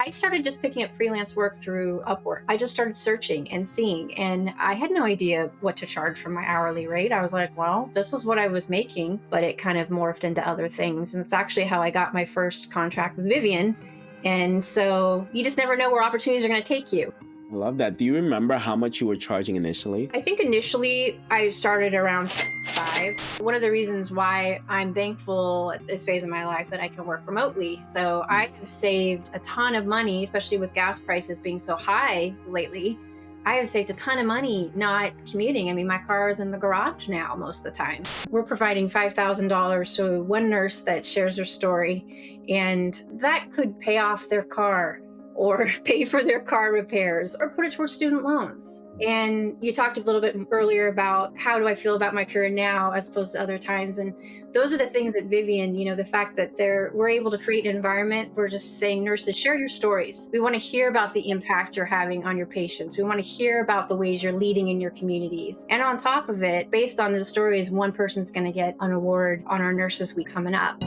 I started just picking up freelance work through Upwork. I just started searching and seeing, and I had no idea what to charge for my hourly rate. I was like, well, this is what I was making, but it kind of morphed into other things. And it's actually how I got my first contract with Vivian. And so you just never know where opportunities are going to take you. I love that. Do you remember how much you were charging initially? I think initially I started around 5. One of the reasons why I'm thankful at this phase of my life that I can work remotely. So I have saved a ton of money, especially with gas prices being so high lately. I have saved a ton of money not commuting. I mean, my car is in the garage now most of the time. We're providing $5,000 to one nurse that shares her story, and that could pay off their car or pay for their car repairs or put it towards student loans. And you talked a little bit earlier about how do I feel about my career now as opposed to other times. And those are the things that Vivian, the fact that we're able to create an environment. We're just saying, nurses, share your stories. We want to hear about the impact you're having on your patients. We want to hear about the ways you're leading in your communities. And on top of it, based on those stories, one person's going to get an award on our Nurses Week coming up.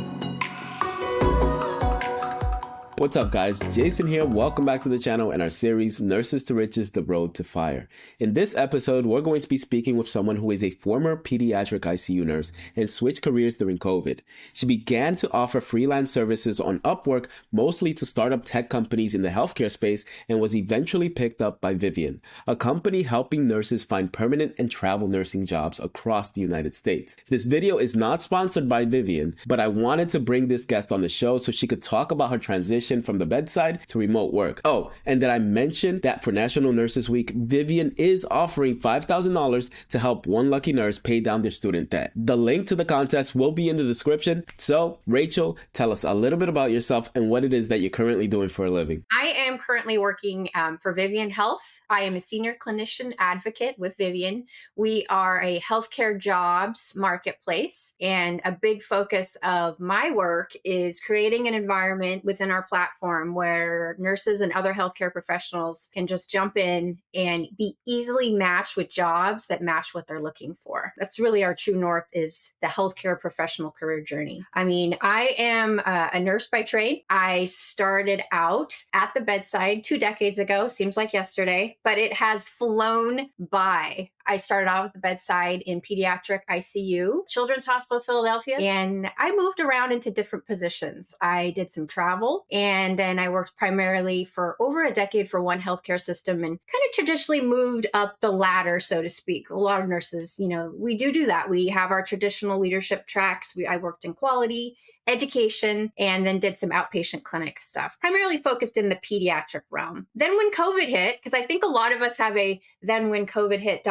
What's up, guys? Jason here. Welcome back to the channel and our series, Nurses to Riches, The Road to Fire. In this episode, we're going to be speaking with someone who is a former pediatric ICU nurse and switched careers during COVID. She began to offer freelance services on Upwork, mostly to startup tech companies in the healthcare space, and was eventually picked up by Vivian, a company helping nurses find permanent and travel nursing jobs across the United States. This video is not sponsored by Vivian, but I wanted to bring this guest on the show so she could talk about her transition from the bedside to remote work. Oh, and did I mention that for National Nurses Week, Vivian is offering $5,000 to help one lucky nurse pay down their student debt. The link to the contest will be in the description. So, Rachel, tell us a little bit about yourself and what it is that you're currently doing for a living. I am currently working for Vivian Health. I am a senior clinician advocate with Vivian. We are a healthcare jobs marketplace, and a big focus of my work is creating an environment within our platform where nurses and other healthcare professionals can just jump in and be easily matched with jobs that match what they're looking for. That's really our true north, is the healthcare professional career journey. I mean, I am a nurse by trade. I started out at the bedside 2 decades ago, seems like yesterday, but it has flown by. I started out at the bedside in pediatric ICU, Children's Hospital of Philadelphia, and I moved around into different positions. I did some travel, and then I worked primarily for over a decade for one healthcare system and kind of traditionally moved up the ladder, so to speak. A lot of nurses, we do that. We have our traditional leadership tracks. I worked in quality, education, and then did some outpatient clinic stuff, primarily focused in the pediatric realm. Then when COVID hit, because I think a lot of us have a then when COVID hit ...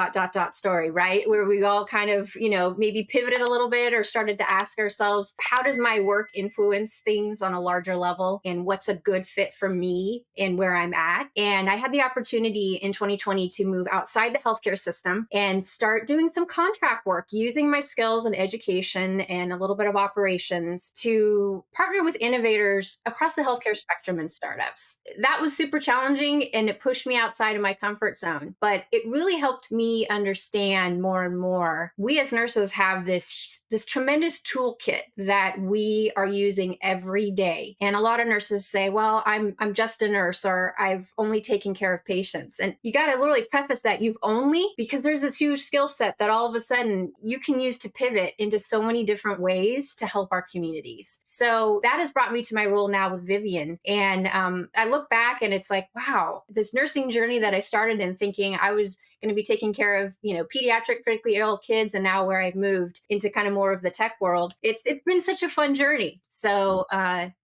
story, right? Where we all kind of, maybe pivoted a little bit or started to ask ourselves, how does my work influence things on a larger level? And what's a good fit for me and where I'm at? And I had the opportunity in 2020 to move outside the healthcare system and start doing some contract work, using my skills in education and a little bit of operations to partner with innovators across the healthcare spectrum and startups. That was super challenging, and it pushed me outside of my comfort zone, but it really helped me understand more and more. We as nurses have this tremendous toolkit that we are using every day. And a lot of nurses say, well, I'm just a nurse, or I've only taken care of patients. And you got to literally preface that you've only, because there's this huge skill set that all of a sudden you can use to pivot into so many different ways to help our communities. So that has brought me to my role now with Vivian. And I look back and it's like, wow, this nursing journey that I started in thinking I was going to be taking care of, pediatric critically ill kids, and now where I've moved into kind of more of the tech world, it's been such a fun journey. So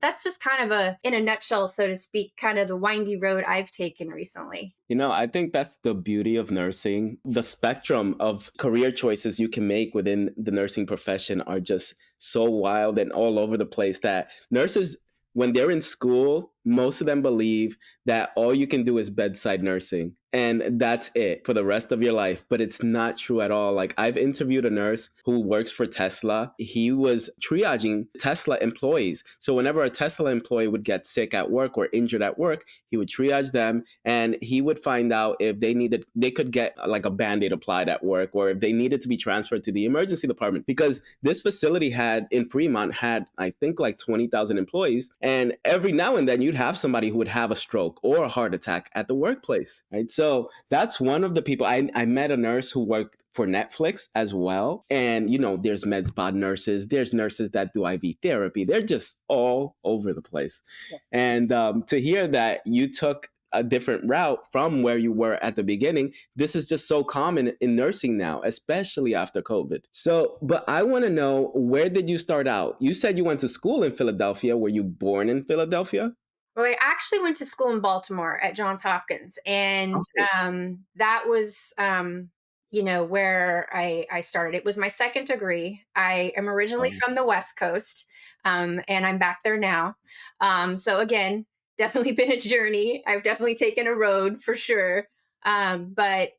that's just kind of in a nutshell, so to speak, kind of the windy road I've taken recently. I think that's the beauty of nursing. The spectrum of career choices you can make within the nursing profession are just so wild and all over the place that nurses, when they're in school, most of them believe that all you can do is bedside nursing. And that's it for the rest of your life. But it's not true at all. Like, I've interviewed a nurse who works for Tesla. He was triaging Tesla employees. So whenever a Tesla employee would get sick at work or injured at work, he would triage them, and he would find out if they could get like a Band-Aid applied at work, or if they needed to be transferred to the emergency department. Because this facility in Fremont had, I think, like 20,000 employees. And every now and then you'd have somebody who would have a stroke or a heart attack at the workplace, right? So that's one of the people. I met a nurse who worked for Netflix as well. And, there's med spa nurses, there's nurses that do IV therapy. They're just all over the place. And to hear that you took a different route from where you were at the beginning, this is just so common in nursing now, especially after COVID. So, but I want to know, where did you start out? You said you went to school in Philadelphia. Were you born in Philadelphia? Well, I actually went to school in Baltimore at Johns Hopkins, and Okay. that was, where I started. It was my second degree. I am originally Um, from the West Coast, and I'm back there now. So again, definitely been a journey. I've definitely taken a road for sure. But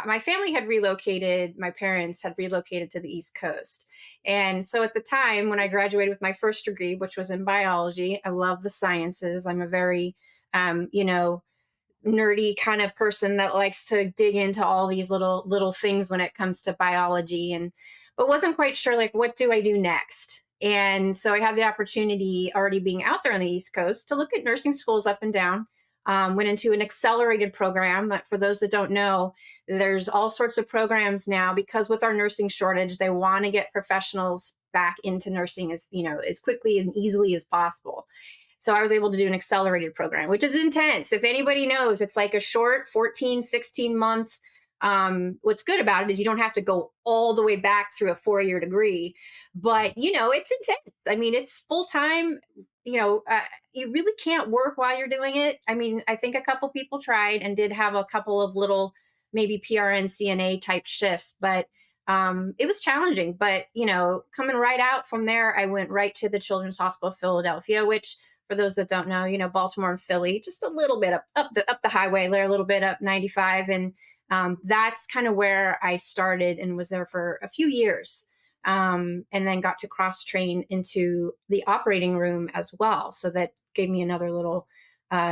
my family had relocated. My parents had relocated to the East Coast, and so at the time when I graduated with my first degree, which was in biology, I love the sciences. I'm a very, um, you know, nerdy kind of person that likes to dig into all these little things when it comes to biology, and but wasn't quite sure like what do I do next. And so I had the opportunity, already being out there on the East Coast, to look at nursing schools up and down. Went into an accelerated program. That, for those that don't know, there's all sorts of programs now because with our nursing shortage, they want to get professionals back into nursing as as quickly and easily as possible. So I was able to do an accelerated program, which is intense. If anybody knows, it's like a short 14, 16 month. What's good about it is you don't have to go all the way back through a 4 year degree, but it's intense. I mean, it's full time. You really can't work while you're doing it. I mean, I think a couple people tried and did have a couple of little maybe PRN, CNA type shifts, but it was challenging. But coming right out from there, I went right to the Children's Hospital of Philadelphia, which, for those that don't know, Baltimore and Philly, just a little bit up the highway there, a little bit up 95, and that's kind of where I started and was there for a few years, and then got to cross train into the operating room as well. So that gave me another little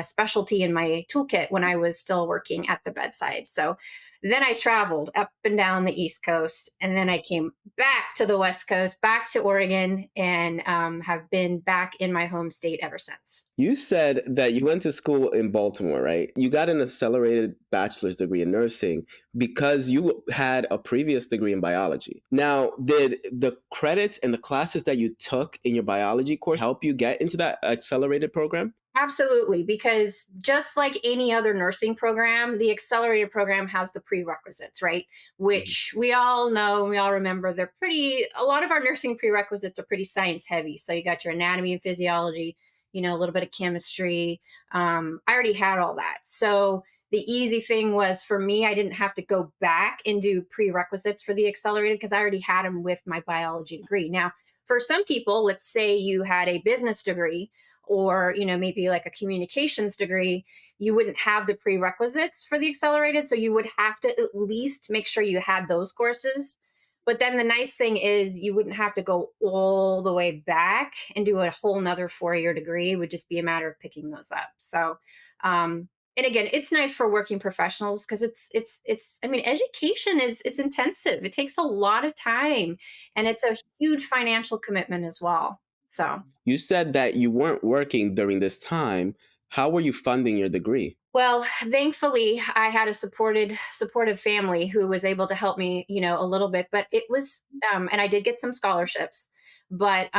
specialty in my toolkit when I was still working at the bedside. So then I traveled up and down the East Coast, and then I came back to the West Coast, back to Oregon, and have been back in my home state ever since. You said that you went to school in Baltimore, right? You got an accelerated bachelor's degree in nursing because you had a previous degree in biology. Now, did the credits and the classes that you took in your biology course help you get into that accelerated program? Absolutely, because just like any other nursing program, the accelerated program has the prerequisites, right? Mhm. Which we all know and we all remember. A lot of our nursing prerequisites are pretty science heavy. So you got your anatomy and physiology, a little bit of chemistry. I already had all that. So the easy thing was for me, I didn't have to go back and do prerequisites for the accelerated because I already had them with my biology degree. Now, for some people, let's say you had a business degree or maybe like a communications degree, you wouldn't have the prerequisites for the accelerated, so you would have to at least make sure you had those courses. But then the nice thing is you wouldn't have to go all the way back and do a whole nother 4 year degree. It would just be a matter of picking those up. So and again, it's nice for working professionals because it's I mean, education is it's intensive. It takes a lot of time, and it's a huge financial commitment as well. So You said that you weren't working during this time. How were you funding your degree? well, thankfully, I had a supportive family who was able to help me, a little bit. But it was, and I did get some scholarships, but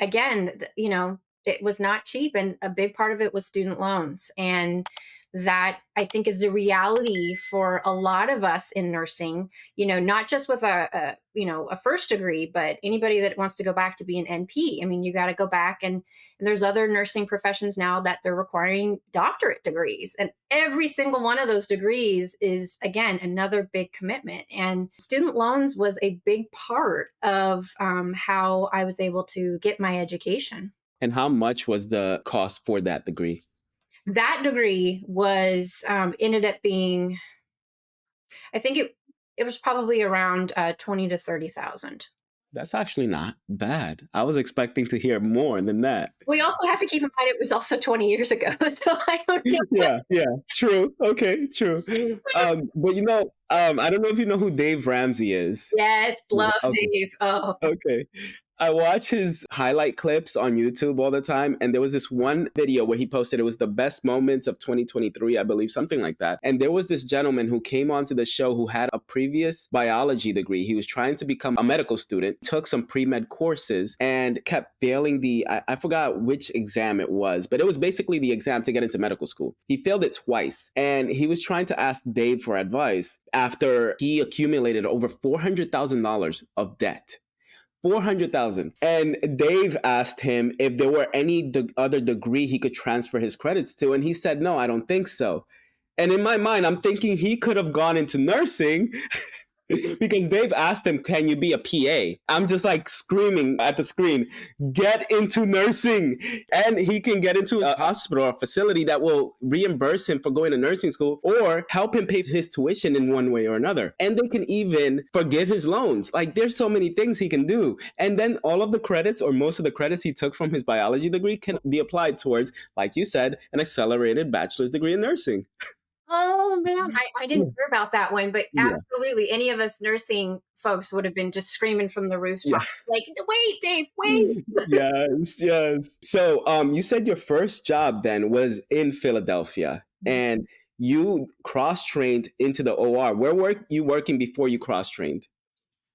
again, it was not cheap, and a big part of it was student loans, and that I think is the reality for a lot of us in nursing. Not just with a first degree, but anybody that wants to go back to be an NP. I mean, you got to go back and there's other nursing professions now that they're requiring doctorate degrees. And every single one of those degrees is, again, another big commitment. And student loans was a big part of how I was able to get my education. And how much was the cost for that degree? That degree was ended up being, I think it was probably around 20 to 30,000. That's actually not bad. I was expecting to hear more than that. We also have to keep in mind it was also 20 years ago. So I don't know. Yeah, yeah, true. Okay, true. But I don't know if you know who Dave Ramsey is. Yes, love Okay, Dave. Oh, okay. I watch his highlight clips on YouTube all the time. And there was this one video where he posted it was the best moments of 2023, I believe, something like that. And there was this gentleman who came onto the show who had a previous biology degree. He was trying to become a medical student, took some pre med courses, and kept failing I forgot which exam it was, but it was basically the exam to get into medical school. He failed it twice. And he was trying to ask Dave for advice after he accumulated over $400,000 of debt. 400,000. And Dave asked him if there were any other degree he could transfer his credits to. And he said, no, I don't think so. And in my mind, I'm thinking he could have gone into nursing because Dave asked him, can you be a PA? I'm just like screaming at the screen, get into nursing. And he can get into a hospital or facility that will reimburse him for going to nursing school or help him pay his tuition in one way or another. And they can even forgive his loans. Like there's so many things he can do. And then all of the credits or most of the credits he took from his biology degree can be applied towards, like you said, an accelerated bachelor's degree in nursing. Oh man, I didn't hear about that one, but Yeah. absolutely, any of us nursing folks would have been just screaming from the Yeah. rooftop, like, "Wait, Dave, wait!" Yes, yes. So, you said your first job then was in Philadelphia, and you cross-trained into the OR. Where were you working before you cross-trained?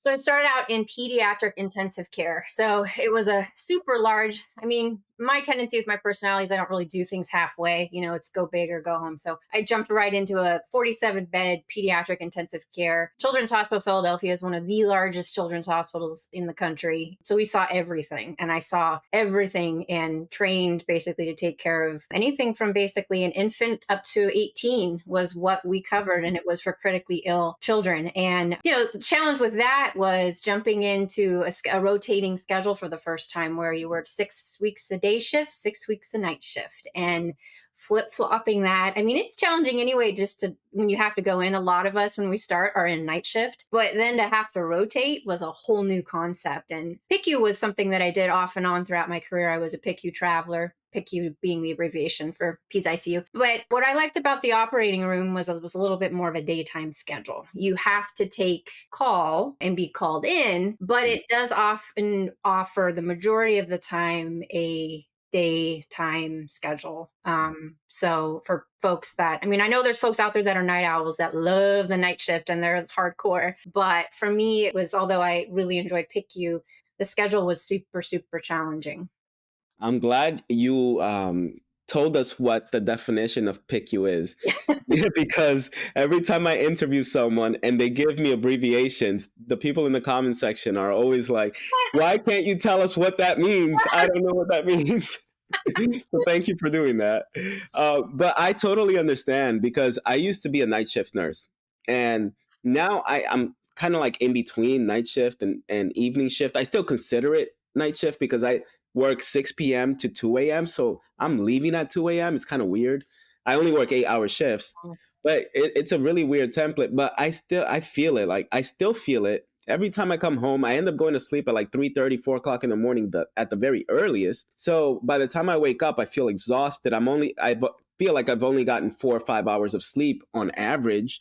So I started out in pediatric intensive care. So it was a super large, I mean, my tendency with my personality is I don't really do things halfway. It's go big or go home. So I jumped right into a 47-bed pediatric intensive care. Children's Hospital Philadelphia is one of the largest children's hospitals in the country. So we saw everything, and I saw everything and trained basically to take care of anything from basically an infant up to 18 was what we covered. And it was for critically ill children. And, the challenge with that was jumping into a rotating schedule for the first time where you work 6 weeks a day shift, 6 weeks a night shift, and flip flopping that. I mean, it's challenging anyway, just to when you have to go in. A lot of us, when we start, are in night shift, but then to have to rotate was a whole new concept. And PICU was something that I did off and on throughout my career. I was a PICU traveler. PICU being the abbreviation for Peds ICU. But what I liked about the operating room was it was a little bit more of a daytime schedule. You have to take call and be called in, but it does often offer the majority of the time a daytime schedule. So for folks that, I mean, I know there's folks out there that are night owls that love the night shift and they're hardcore. But for me, it was, although I really enjoyed PICU, the schedule was super, super challenging. I'm glad you told us what the definition of PICU is. Yeah, because every time I interview someone and they give me abbreviations, the people in the comment section are always like, why can't you tell us what that means? I don't know what that means. So thank you for doing that. But I totally understand because I used to be a night shift nurse. And now I'm kind of like in between night shift and evening shift. I still consider it night shift because I work 6 p.m. to 2 a.m. So I'm leaving at 2 a.m. It's kind of weird. I only work 8 hour shifts, but it's a really weird template. But I feel it. Like I still feel it. Every time I come home, I end up going to sleep at like 3:30, 4 o'clock in the morning at the very earliest. So by the time I wake up, I feel exhausted. I feel like I've only gotten 4 or 5 hours of sleep on average.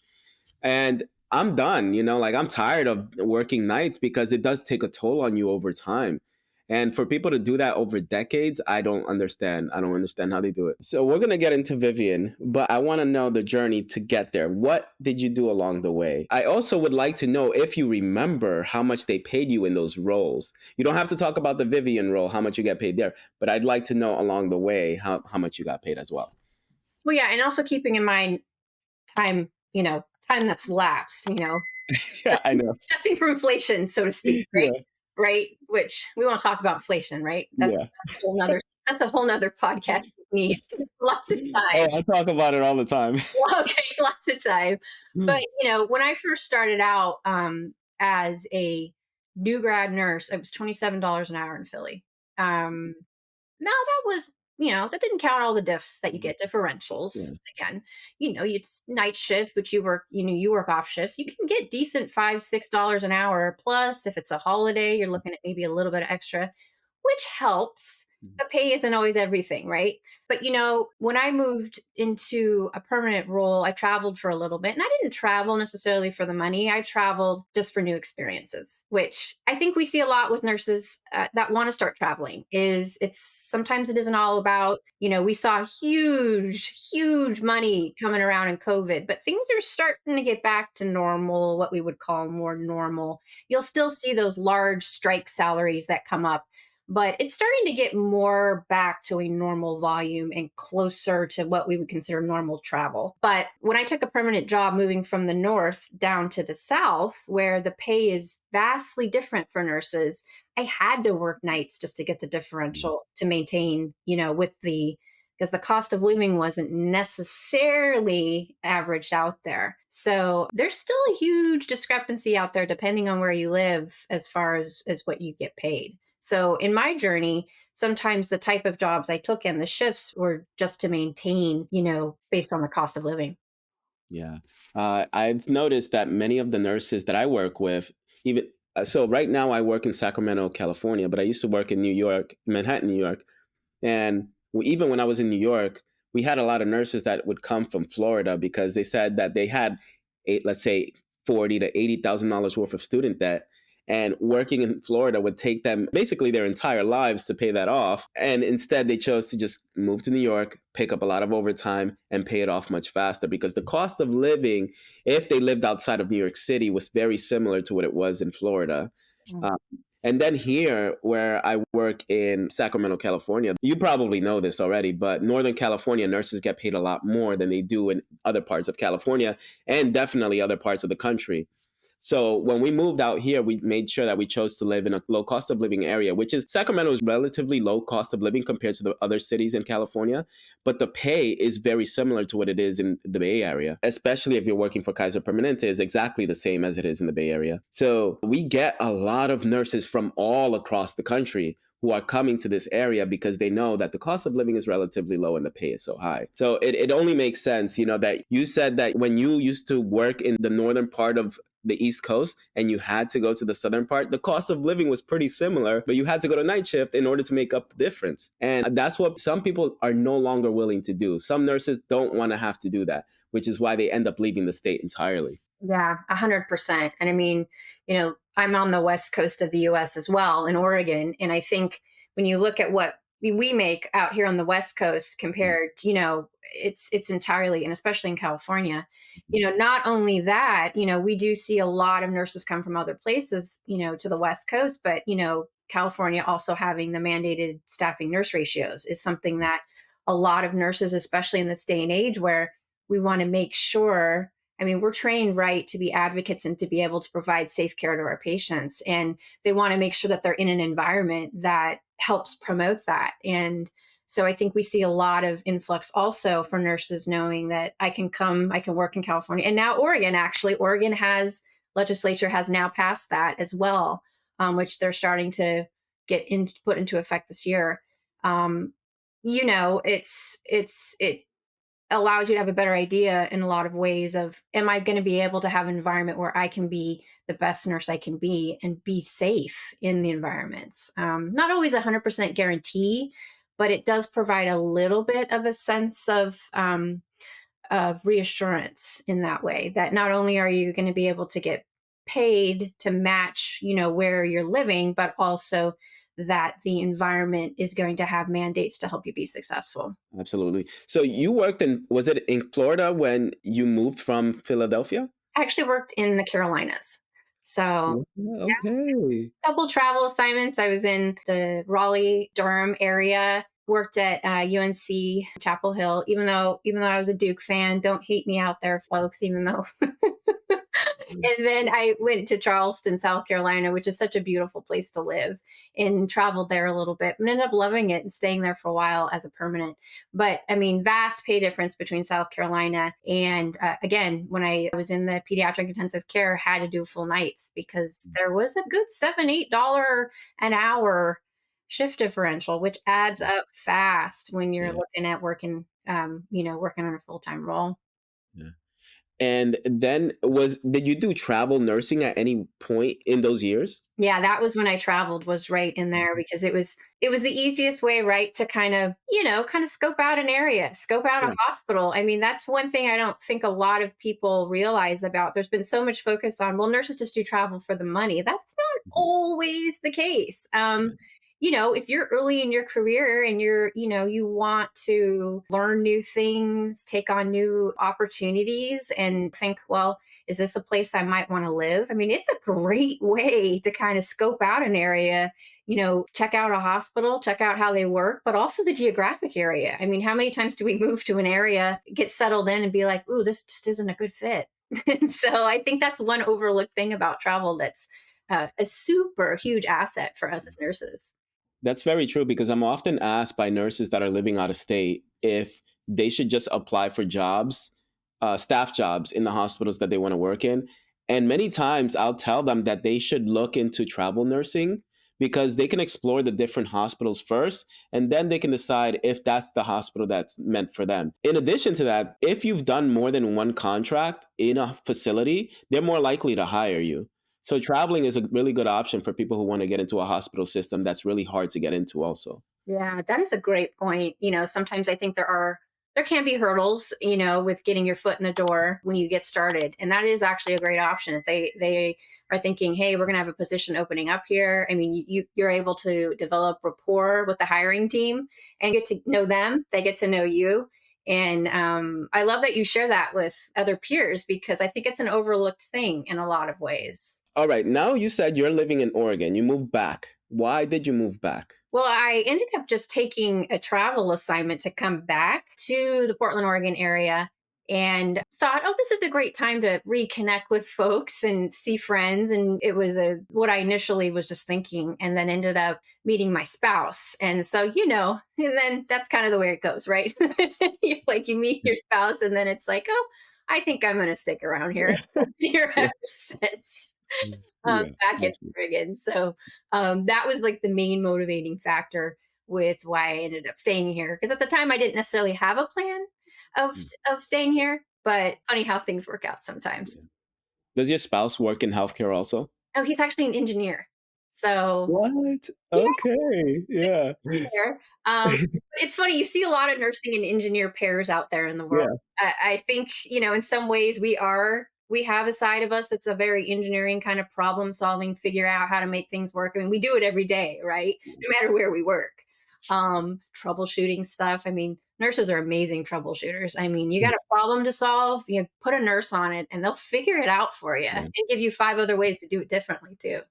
And I'm done, like I'm tired of working nights because it does take a toll on you over time. And for people to do that over decades, I don't understand. I don't understand how they do it. So we're going to get into Vivian, but I want to know the journey to get there. What did you do along the way? I also would like to know if you remember how much they paid you in those roles. You don't have to talk about the Vivian role, how much you get paid there, but I'd like to know along the way how much you got paid as well. Well, yeah, and also keeping in mind time, time that's lapsed, Yeah, I adjusting, know. adjusting for inflation, so to speak, right? Yeah, Right. Which we won't talk about inflation, right? yeah. That's a whole nother podcast with me. Lots of Oh, time. I talk about it all the time. Okay, lots of time. But when I first started out as a new grad nurse, it was $27 an hour in Philly. Now that was, that didn't count all the diffs that you get, differentials. Yeah. Again, it's night shift, which you work off shifts. You can get decent $5, $6 an hour. Plus, if it's a holiday, you're looking at maybe a little bit extra, which helps. the pay isn't always everything, right? But when I moved into a permanent role, I traveled for a little bit, and I didn't travel necessarily for the money. I traveled just for new experiences, which I think we see a lot with nurses that want to start traveling. Is it's sometimes it isn't all about, we saw huge money coming around in COVID, but things are starting to get back to normal, what we would call more normal. You'll still see those large strike salaries that come up, but it's starting to get more back to a normal volume and closer to what we would consider normal travel. But when I took a permanent job moving from the north down to the south, where the pay is vastly different for nurses, I had to work nights just to get the differential to maintain, with the because the cost of living wasn't necessarily averaged out there. So there's still a huge discrepancy out there depending on where you live as far as what you get paid. So in my journey, sometimes the type of jobs I took and the shifts were just to maintain, based on the cost of living. Yeah. I've noticed that many of the nurses that I work with, even so, right now I work in Sacramento, California, but I used to work in New York, Manhattan, New York. And even when I was in New York, we had a lot of nurses that would come from Florida because they said that they had, let's say, 40 to $80,000 worth of student debt, and working in Florida would take them basically their entire lives to pay that off. And instead, they chose to just move to New York, pick up a lot of overtime, and pay it off much faster because the cost of living, if they lived outside of New York City, was very similar to what it was in Florida. Mm. Uh, and then here, where I work in Sacramento, California, you probably know this already, but Northern California nurses get paid a lot more than they do in other parts of California and definitely other parts of the country. So when we moved out here, we made sure that we chose to live in a low cost of living area, which is Sacramento is relatively low cost of living compared to the other cities in California. But the pay is very similar to what it is in the Bay Area, especially if you're working for Kaiser Permanente, is exactly the same as it is in the Bay Area. So we get a lot of nurses from all across the country who are coming to this area because they know that the cost of living is relatively low and the pay is so high. So it only makes sense, that you said that when you used to work in the northern part of the East Coast and you had to go to the southern part, the cost of living was pretty similar, but you had to go to night shift in order to make up the difference. And that's what some people are no longer willing to do. Some nurses don't want to have to do that, which is why they end up leaving the state entirely. Yeah, 100%. And I mean, I'm on the west coast of the US as well, in Oregon. And I think when you look at what we make out here on the west coast compared to, it's entirely, and especially in California, not only that, we do see a lot of nurses come from other places, to the west coast, but California also having the mandated staffing nurse ratios is something that a lot of nurses, especially in this day and age where we want to make sure, I mean, we're trained right to be advocates and to be able to provide safe care to our patients. And they want to make sure that they're in an environment that helps promote that. And so I think we see a lot of influx also for nurses knowing that I can come, I can work in California. And now Oregon, actually, Oregon has legislature has now passed that as well, which they're starting to put into effect this year. Um, it allows you to have a better idea in a lot of ways of, am I going to be able to have an environment where I can be the best nurse I can be and be safe in the environments. Not always 100% guarantee, but it does provide a little bit of a sense of reassurance in that way, that not only are you going to be able to get paid to match, where you're living, but also that the environment is going to have mandates to help you be successful. Absolutely. So you worked was it in Florida when you moved from Philadelphia? I actually worked in the Carolinas. So, Yeah, yeah, okay. couple travel assignments. I was in the Raleigh, Durham area, worked at UNC Chapel Hill, even though I was a Duke fan. Don't hate me out there, folks, even though and then I went to Charleston, South Carolina, which is such a beautiful place to live, and traveled there a little bit and ended up loving it and staying there for a while as a permanent. But I mean, vast pay difference between South Carolina and again, when I was in the pediatric intensive care, had to do full nights because there was a good $7, $8 an hour shift differential, which adds up fast when you're Yeah. looking at working, working on a full time role. Yeah. And then did you do travel nursing at any point in those years? Yeah, that was when I traveled, was right in there Mhm. because it was the easiest way, right, to kind of, kind of scope out an area, scope out a Yeah. hospital. I mean, that's one thing I don't think a lot of people realize about. There's been so much focus on, well, nurses just do travel for the money. That's not Mhm. always the case. Yeah. If you're early in your career and you want to learn new things, take on new opportunities and think, well, is this a place I might want to live? I mean, it's a great way to kind of scope out an area, check out a hospital, check out how they work, but also the geographic area. I mean, how many times do we move to an area, get settled in, and be like, ooh, this just isn't a good fit? And so I think that's one overlooked thing about travel that's a super huge asset for us as nurses. That's very true because I'm often asked by nurses that are living out of state if they should just apply for jobs, staff jobs in the hospitals that they want to work in. And many times I'll tell them that they should look into travel nursing because they can explore the different hospitals first and then they can decide if that's the hospital that's meant for them. In addition to that, if you've done more than one contract in a facility, they're more likely to hire you. So traveling is a really good option for people who want to get into a hospital system that's really hard to get into also. Yeah, that is a great point. Sometimes I think there can be hurdles, with getting your foot in the door when you get started. And that is actually a great option. If they are thinking, hey, we're gonna have a position opening up here. I mean, you're able to develop rapport with the hiring team and get to know them, they get to know you. And I love that you share that with other peers because I think it's an overlooked thing in a lot of ways. All right, now you said you're living in Oregon. You moved back. Why did you move back? Well, I ended up just taking a travel assignment to come back to the Portland, Oregon area and thought, oh, this is a great time to reconnect with folks and see friends. And it was what I initially was just thinking, and then ended up meeting my spouse. And so, and then that's kind of the way it goes, right? You meet your spouse, and then it's like, oh, I think I'm going to stick around here. Here Yeah, ever since. yeah, Back in absolutely. Oregon. So that was like the main motivating factor with why I ended up staying here. Because at the time, I didn't necessarily have a plan of Mm, of staying here. But funny how things work out sometimes. yeah. Does your spouse work in healthcare also? Oh, he's actually an engineer. So What? yeah, Okay, yeah. there. It's funny, you see a lot of nursing and engineer pairs out there in the world. Yeah. I think, in some ways we have a side of us that's a very engineering kind of problem solving, figure out how to make things work. I mean, we do it every day, right? No matter where we work. Troubleshooting stuff. I mean, nurses are amazing troubleshooters. I mean, you got a problem to solve, you put a nurse on it and they'll figure it out for you Yeah. and give you five other ways to do it differently too.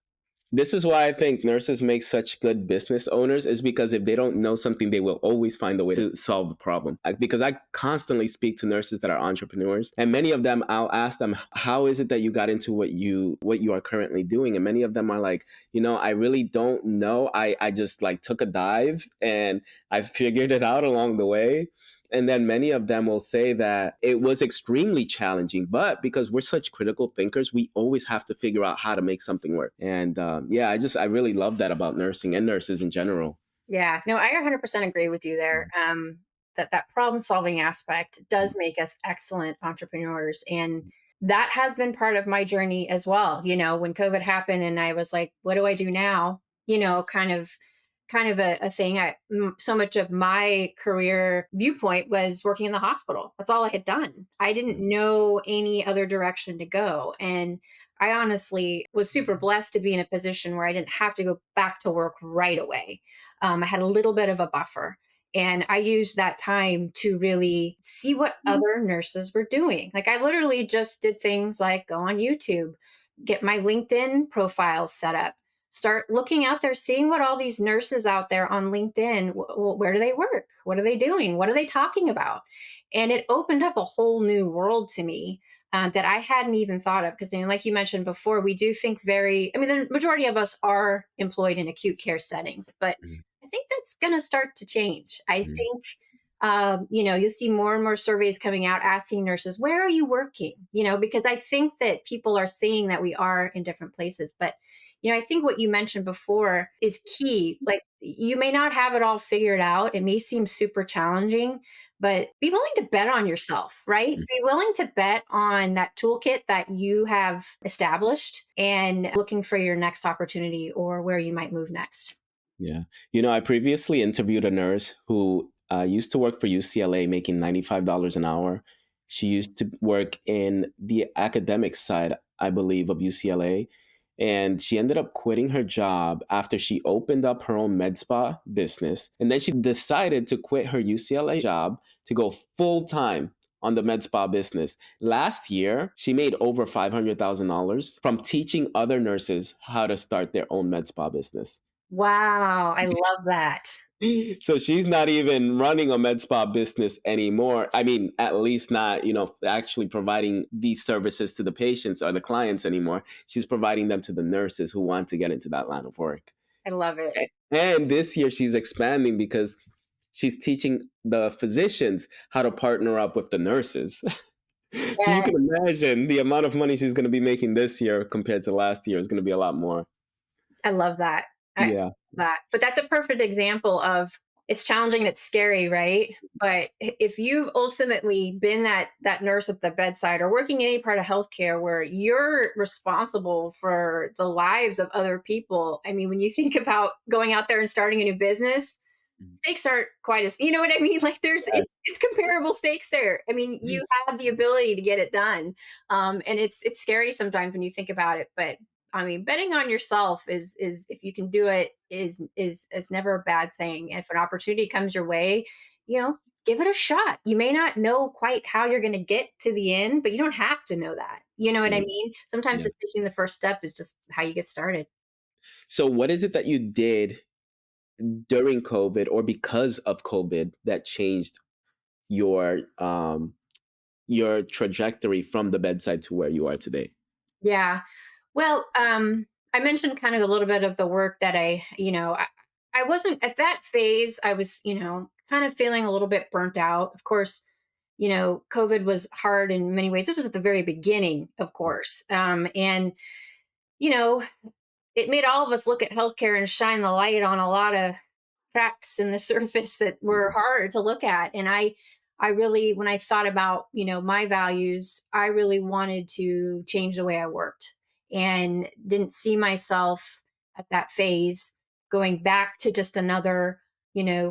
This is why I think nurses make such good business owners is because if they don't know something, they will always find a way to solve the problem. Because I constantly speak to nurses that are entrepreneurs, and many of them, I'll ask them, "How is it that you got into what you are currently doing?" And many of them are like, I really don't know. I just like took a dive and I figured it out along the way. And then many of them will say that it was extremely challenging, but because we're such critical thinkers, we always have to figure out how to make something work. And yeah, I really love that about nursing and nurses in general. Yeah, no, I 100% agree with you there. That problem solving aspect does make us excellent entrepreneurs, and that has been part of my journey as well. When COVID happened, and I was like, "What do I do now?" Kind of a thing. So much of my career viewpoint was working in the hospital. That's all I had done. I didn't know any other direction to go, and I honestly was super blessed to be in a position where I didn't have to go back to work right away. I had a little bit of a buffer. And I used that time to really see what other nurses were doing. Like, I literally just did things like go on YouTube, get my LinkedIn profile set up, start looking out there, seeing what all these nurses out there on LinkedIn, where do they work? What are they doing? What are they talking about? And it opened up a whole new world to me that I hadn't even thought of. Because, like you mentioned before, we do think I mean, the majority of us are employed in acute care settings, but Mhm, I think that's going to start to change. I mhm, think, you'll see more and more surveys coming out asking nurses, where are you working? Because I think that people are seeing that we are in different places. But, I think what you mentioned before is key. Like, you may not have it all figured out. It may seem super challenging, but be willing to bet on yourself, right? Be willing to bet on that toolkit that you have established and looking for your next opportunity or where you might move next. Yeah. You know, I previously interviewed a nurse who used to work for UCLA making $95 an hour. She used to work in the academic side, I believe, of UCLA. And she ended up quitting her job after she opened up her own med spa business. And then she decided to quit her UCLA job to go full time on the med spa business. Last year, she made over $500,000 from teaching other nurses how to start their own med spa business. Wow, I love that. So she's not even running a med spa business anymore. I mean, at least not, actually providing these services to the patients or the clients anymore. She's providing them to the nurses who want to get into that line of work. I love it. And this year she's expanding because she's teaching the physicians how to partner up with the nurses. So you Yeah, can imagine the amount of money she's going to be making this year compared to last year is going to be a lot more. I love that. I love Yeah. that. But that's a perfect example of it's challenging and it's scary, right? But if you've ultimately been that nurse at the bedside or working in any part of healthcare where you're responsible for the lives of other people, I mean, when you think about going out there and starting a new business, stakes aren't quite as, you know what I mean? Like, there's it's comparable stakes there. I mean, you have the ability to get it done. And it's scary sometimes when you think about it, but I mean, betting on yourself is if you can do it is never a bad thing. And if an opportunity comes your way, give it a shot. You may not know quite how you're going to get to the end, but you don't have to know that. You know what I Yeah. mean? Sometimes Yeah. just taking the first step is just how you get started. So what is it that you did during COVID or because of COVID that changed your trajectory from the bedside to where you are today? Yeah. Well, I mentioned kind of a little bit of the work that I wasn't at that phase. I was, kind of feeling a little bit burnt out. Of course, COVID was hard in many ways. This was at the very beginning, of course. And, you know, it made all of us look at healthcare and shine the light on a lot of cracks in the surface that were hard to look at. And I really, when I thought about, my values, I really wanted to change the way I worked and didn't see myself at that phase going back to just another,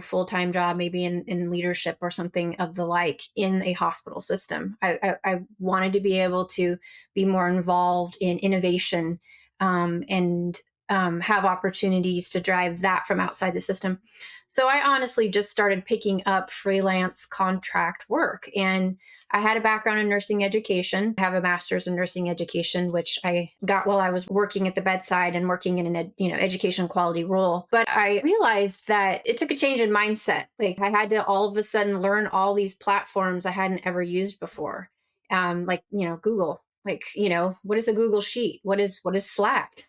full-time job, maybe in leadership or something of the like in a hospital system. I wanted to be able to be more involved in innovation, and have opportunities to drive that from outside the system. So I honestly just started picking up freelance contract work. And I had a background in nursing education. I have a master's in nursing education, which I got while I was working at the bedside and working in an education quality role. But I realized that it took a change in mindset. Like, I had to all of a sudden learn all these platforms I hadn't ever used before. Like, Google. Like, what is a Google Sheet? What is Slack?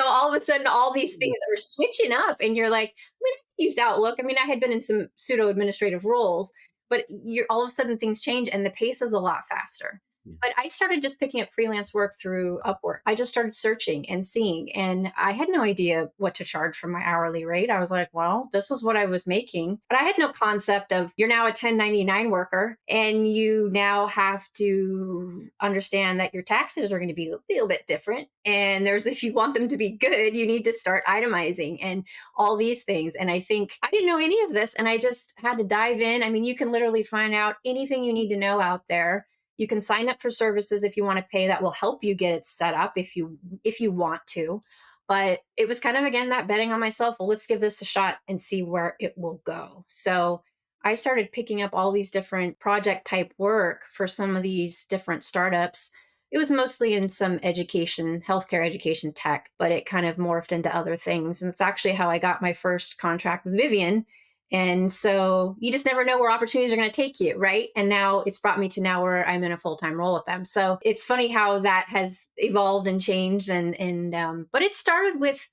All of a sudden, all these things are switching up, and you're like, I mean, I used Outlook. I mean, I had been in some pseudo administrative roles, but you're all of a sudden things change and the pace is a lot faster. Yeah. But I started just picking up freelance work through Upwork. I just started searching and seeing, and I had no idea what to charge for my hourly rate. I was like, well, this is what I was making. But I had no concept of you're now a 1099 worker and you now have to understand that your taxes are going to be a little bit different. And if you want them to be good, you need to start itemizing and all these things. And I think I didn't know any of this and I just had to dive in. I mean, you can literally find out anything you need to know out there. You can sign up for services if you want to pay that will help you get it set up if you want to. But it was kind of, again, that betting on myself. Well, let's give this a shot and see where it will go. So I started picking up all these different project type work for some of these different startups. It was mostly in some education, healthcare education tech, but it kind of morphed into other things. And it's actually how I got my first contract with Vivian. And so you just never know where opportunities are going to take you, right? And now it's brought me to now where I'm in a full-time role with them. So it's funny how that has evolved and changed. But it started with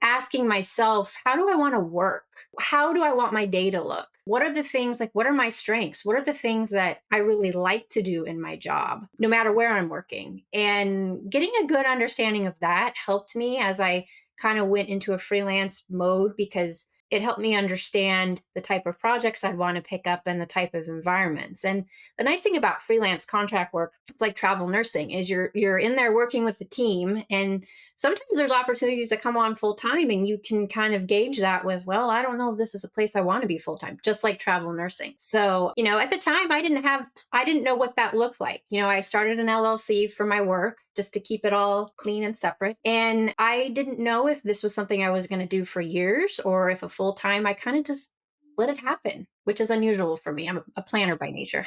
asking myself, how do I want to work? How do I want my day to look? What are the things, like, what are my strengths? What are the things that I really like to do in my job, no matter where I'm working? And getting a good understanding of that helped me as I kind of went into a freelance mode, because it helped me understand the type of projects I'd want to pick up and the type of environments. And the nice thing about freelance contract work, it's like travel nursing, is you're in there working with the team, and sometimes there's opportunities to come on full time, and you can kind of gauge that with, well, I don't know if this is a place I want to be full time, just like travel nursing. So, at the time I didn't know what that looked like. I started an LLC for my work just to keep it all clean and separate. And I didn't know if this was something I was going to do for years, or if a full time, I kind of just let it happen, which is unusual for me. I'm a planner by nature.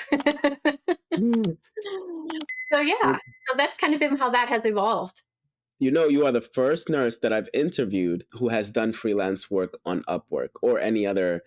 Mm. So yeah, so that's kind of been how that has evolved. You are the first nurse that I've interviewed who has done freelance work on Upwork or any other,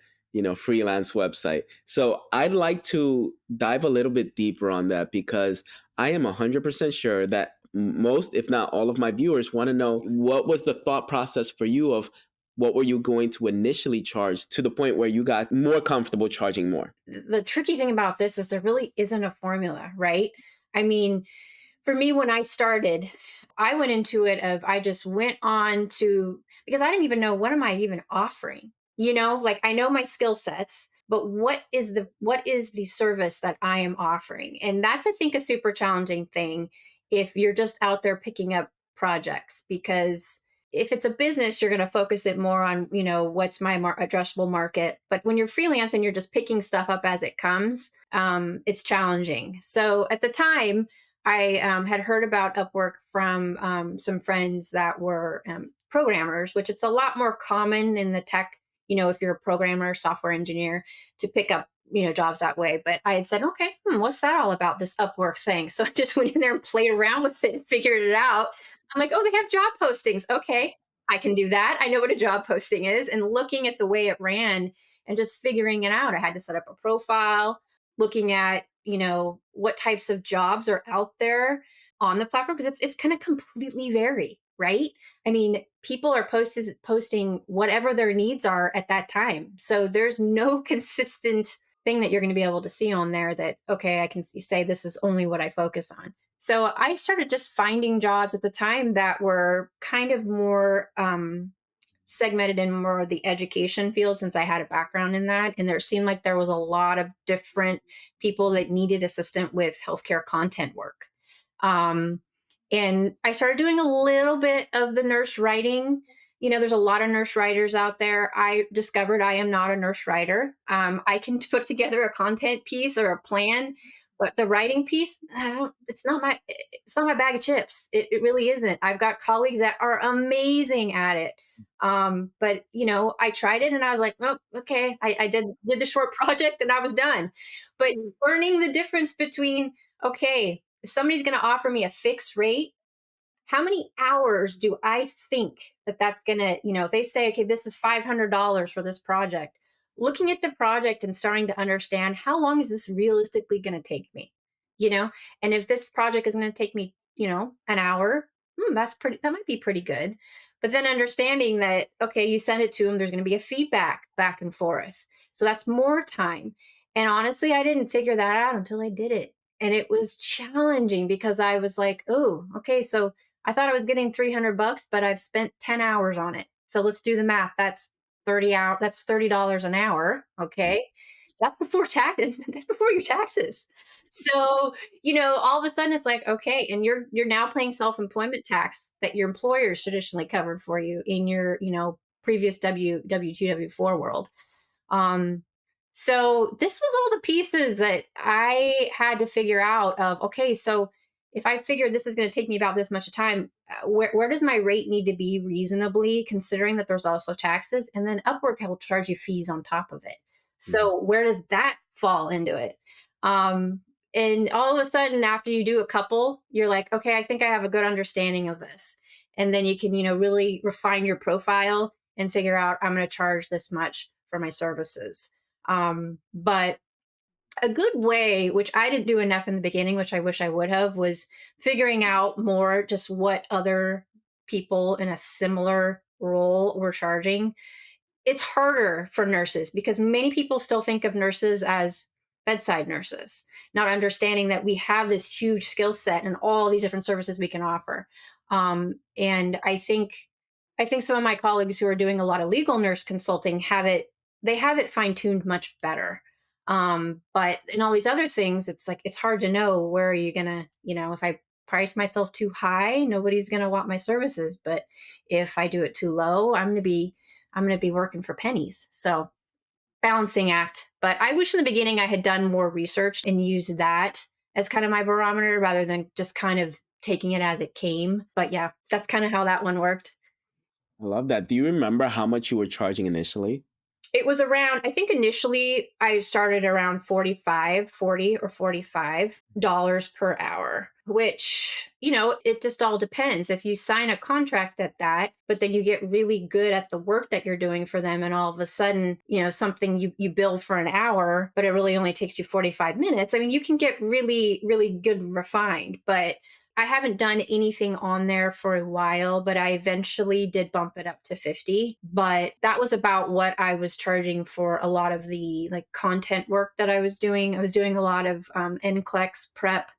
freelance website. So I'd like to dive a little bit deeper on that, because I am 100% sure that most, if not all of my viewers want to know, what was the thought process for you of what were you going to initially charge to the point where you got more comfortable charging more? The tricky thing about this is there really isn't a formula, right? I mean, for me, when I started, I went into it of, I just went on to, because I didn't even know, what am I even offering? Like, I know my skill sets, but what is the service that I am offering? And that's, I think, a super challenging thing if you're just out there picking up projects, because if it's a business, you're going to focus it more on, what's my addressable market. But when you're freelancing, you're just picking stuff up as it comes. It's challenging. So at the time, I had heard about Upwork from some friends that were programmers, which it's a lot more common in the tech, if you're a programmer, software engineer, to pick up, jobs that way. But I had said, okay, what's that all about, this Upwork thing? So I just went in there and played around with it and figured it out. I'm like, oh, they have job postings. Okay, I can do that. I know what a job posting is. And looking at the way it ran and just figuring it out, I had to set up a profile, looking at, what types of jobs are out there on the platform, because it's going to completely vary, right? I mean, people are posting whatever their needs are at that time. So there's no consistent thing that you're going to be able to see on there that, okay, I can say this is only what I focus on. So I started just finding jobs at the time that were kind of more segmented in more of the education field, since I had a background in that. And there seemed like there was a lot of different people that needed assistance with healthcare content work. Um, and I started doing a little bit of the nurse writing. There's a lot of nurse writers out there. I discovered I am not a nurse writer. I can put together a content piece or a plan, but the writing piece, it's not my bag of chips. It really isn't. I've got colleagues that are amazing at it. But I tried it and I was like, oh, okay. I did the short project and I was done. But learning the difference between, okay, if somebody's going to offer me a fixed rate, how many hours do I think that that's going to, if they say, okay, this is $500 for this project, looking at the project and starting to understand, how long is this realistically going to take me, you know? And if this project is going to take me, an hour, that might be pretty good. But then understanding that, okay, you send it to them, there's going to be a feedback back and forth. So that's more time. And honestly, I didn't figure that out until I did it. And it was challenging, because I was like, oh, okay, so I thought I was getting $300, but I've spent 10 hours on it. So let's do the math. That's 30 hour. That's $30 an hour. Okay. That's before tax. That's before your taxes. So, all of a sudden it's like, okay. And you're now paying self-employment tax that your employers traditionally covered for you in your, previous W2, W4 world. Um, so this was all the pieces that I had to figure out of, okay, so if I figure this is going to take me about this much time, where does my rate need to be reasonably, considering that there's also taxes, and then Upwork will charge you fees on top of it. Mhm. So where does that fall into it? Um, and all of a sudden, after you do a couple, you're like, okay, I think I have a good understanding of this. And then you can, really refine your profile and figure out, I'm going to charge this much for my services. But a good way, which I didn't do enough in the beginning, which I wish I would have, was figuring out more just what other people in a similar role we're charging, it's harder for nurses because many people still think of nurses as bedside nurses, not understanding that we have this huge skill set and all these different services we can offer. And I think some of my colleagues who are doing a lot of legal nurse consulting they have it fine tuned much better. But in all these other things, it's like it's hard to know where are you gonna, if I price myself too high, nobody's gonna want my services. But if I do it too low, I'm going to be working for pennies. So balancing act. But I wish in the beginning I had done more research and used that as kind of my barometer rather than just kind of taking it as it came. But yeah, that's kind of how that one worked. I love that. Do you remember how much you were charging initially? It was around, I think initially I started around 40 or $45 per hour, which, it just all depends. If you sign a contract at that, but then you get really good at the work that you're doing for them, and all of a sudden, something you bill for an hour, but it really only takes you 45 minutes. I mean, you can get really, really good and refined, but I haven't done anything on there for a while, but I eventually did bump it up to 50. But that was about what I was charging for a lot of the like content work that I was doing. I was doing a lot of NCLEX prep.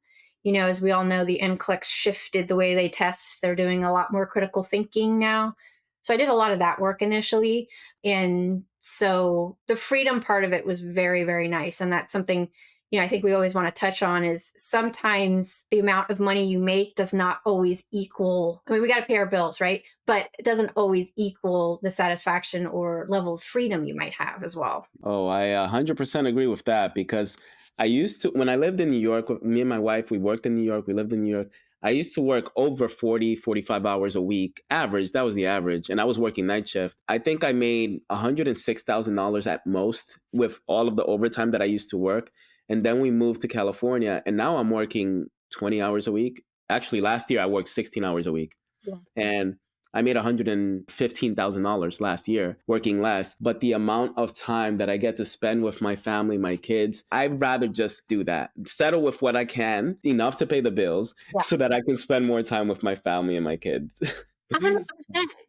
As we all know, the NCLEX shifted the way they test. They're doing a lot more critical thinking now. So I did a lot of that work initially. And so the freedom part of it was very, very nice. And that's something I think we always want to touch on is sometimes the amount of money you make does not always equal. I mean, we got to pay our bills, right? But it doesn't always equal the satisfaction or level of freedom you might have as well. Oh, I 100% agree with that because I used to, when I lived in New York, me and my wife, we worked in New York, we lived in New York. I used to work over 40, 45 hours a week, average. That was the average. And I was working night shift. I think I made $106,000 at most with all of the overtime that I used to work. And then we moved to California, and now I'm working 20 hours a week. Actually, last year I worked 16 hours a week. Yeah. And I made $115,000 last year working less, but the amount of time that I get to spend with my family, my kids, I'd rather just do that. Settle with what I can, enough to pay the bills, Yeah. so that I can spend more time with my family and my kids. 100%.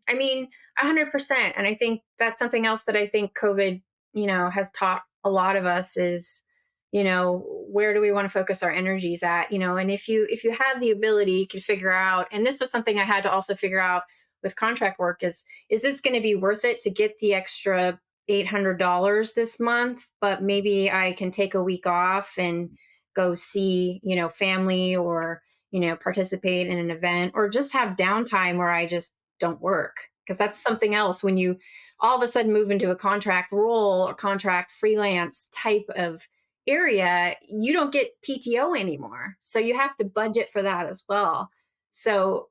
I mean, 100%. And I think that's something else that I think COVID, has taught a lot of us is, where do we want to focus our energies at, and if you have the ability, you can figure out, and this was something I had to also figure out with contract work is this going to be worth it to get the extra $800 this month, but maybe I can take a week off and go see, family or participate in an event or just have downtime where I just don't work. Because that's something else when you all of a sudden move into a contract role or contract freelance type of area, you don't get PTO anymore. So you have to budget for that as well. So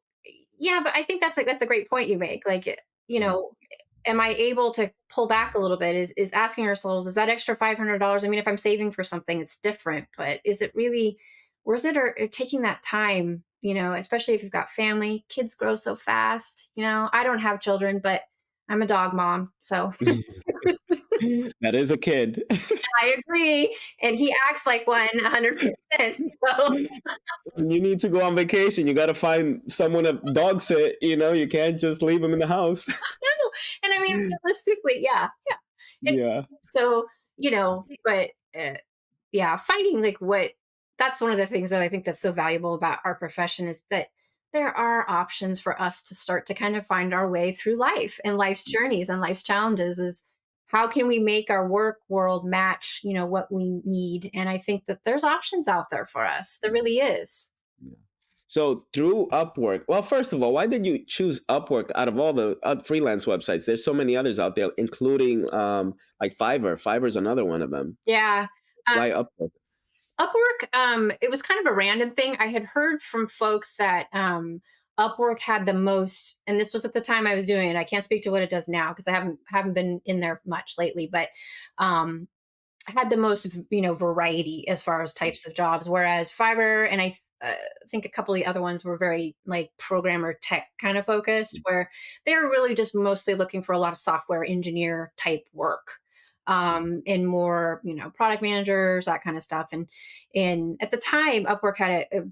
yeah, but I think that's a great point you make. Like, you know, am I able to pull back a little bit? Is asking ourselves, is that extra $500? I mean, if I'm saving for something, it's different, but is it really worth it or taking that time, especially if you've got family, kids grow so fast. I don't have children, but I'm a dog mom. So That is a kid. I agree. And he acts like one 100%. So You need to go on vacation. You got to find someone to dog sit. You can't just leave him in the house. no. And I mean, realistically, yeah. Yeah. And Yeah. so, but yeah, finding like that's one of the things that I think that's so valuable about our profession is that there are options for us to start to kind of find our way through life and life's journeys and life's challenges is how can we make our work world match, what we need? And I think that there's options out there for us. There really is. Yeah. So through Upwork, well, first of all, why did you choose Upwork out of all the freelance websites? There's so many others out there, including like Fiverr. Fiverr is another one of them. Yeah. Why Upwork? Upwork, it was kind of a random thing. I had heard from folks that Upwork had the most, and this was at the time I was doing it. I can't speak to what it does now because I haven't been in there much lately, but um, had the most, variety as far as types of jobs. Whereas Fiverr and I think a couple of the other ones were very like programmer tech kind of focused, where they were really just mostly looking for a lot of software engineer type work. And more, product managers, that kind of stuff. And at the time, Upwork had a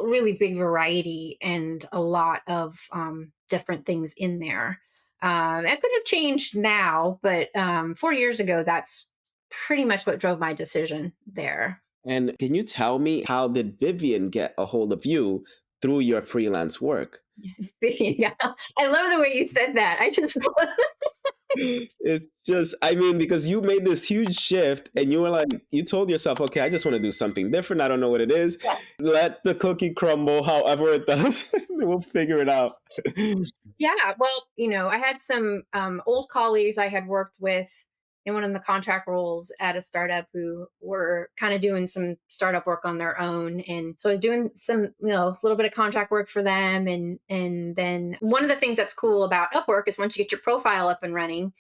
really big variety and a lot of different things in there. It could have changed now, but 4 years ago, that's pretty much what drove my decision there. And can you tell me, how did Vivian get a hold of you through your freelance work? Yeah, I love the way you said that. I just It's just, I mean, because you made this huge shift and you were like, you told yourself, okay, I just want to do something different. I don't know what it is. Let the cookie crumble however it does. We'll figure it out. Yeah, well, I had some old colleagues I had worked with in one of the contract roles at a startup who were kind of doing some startup work on their own, and so I was doing some, a little bit of contract work for them, and then one of the things that's cool about Upwork is once you get your profile up and running,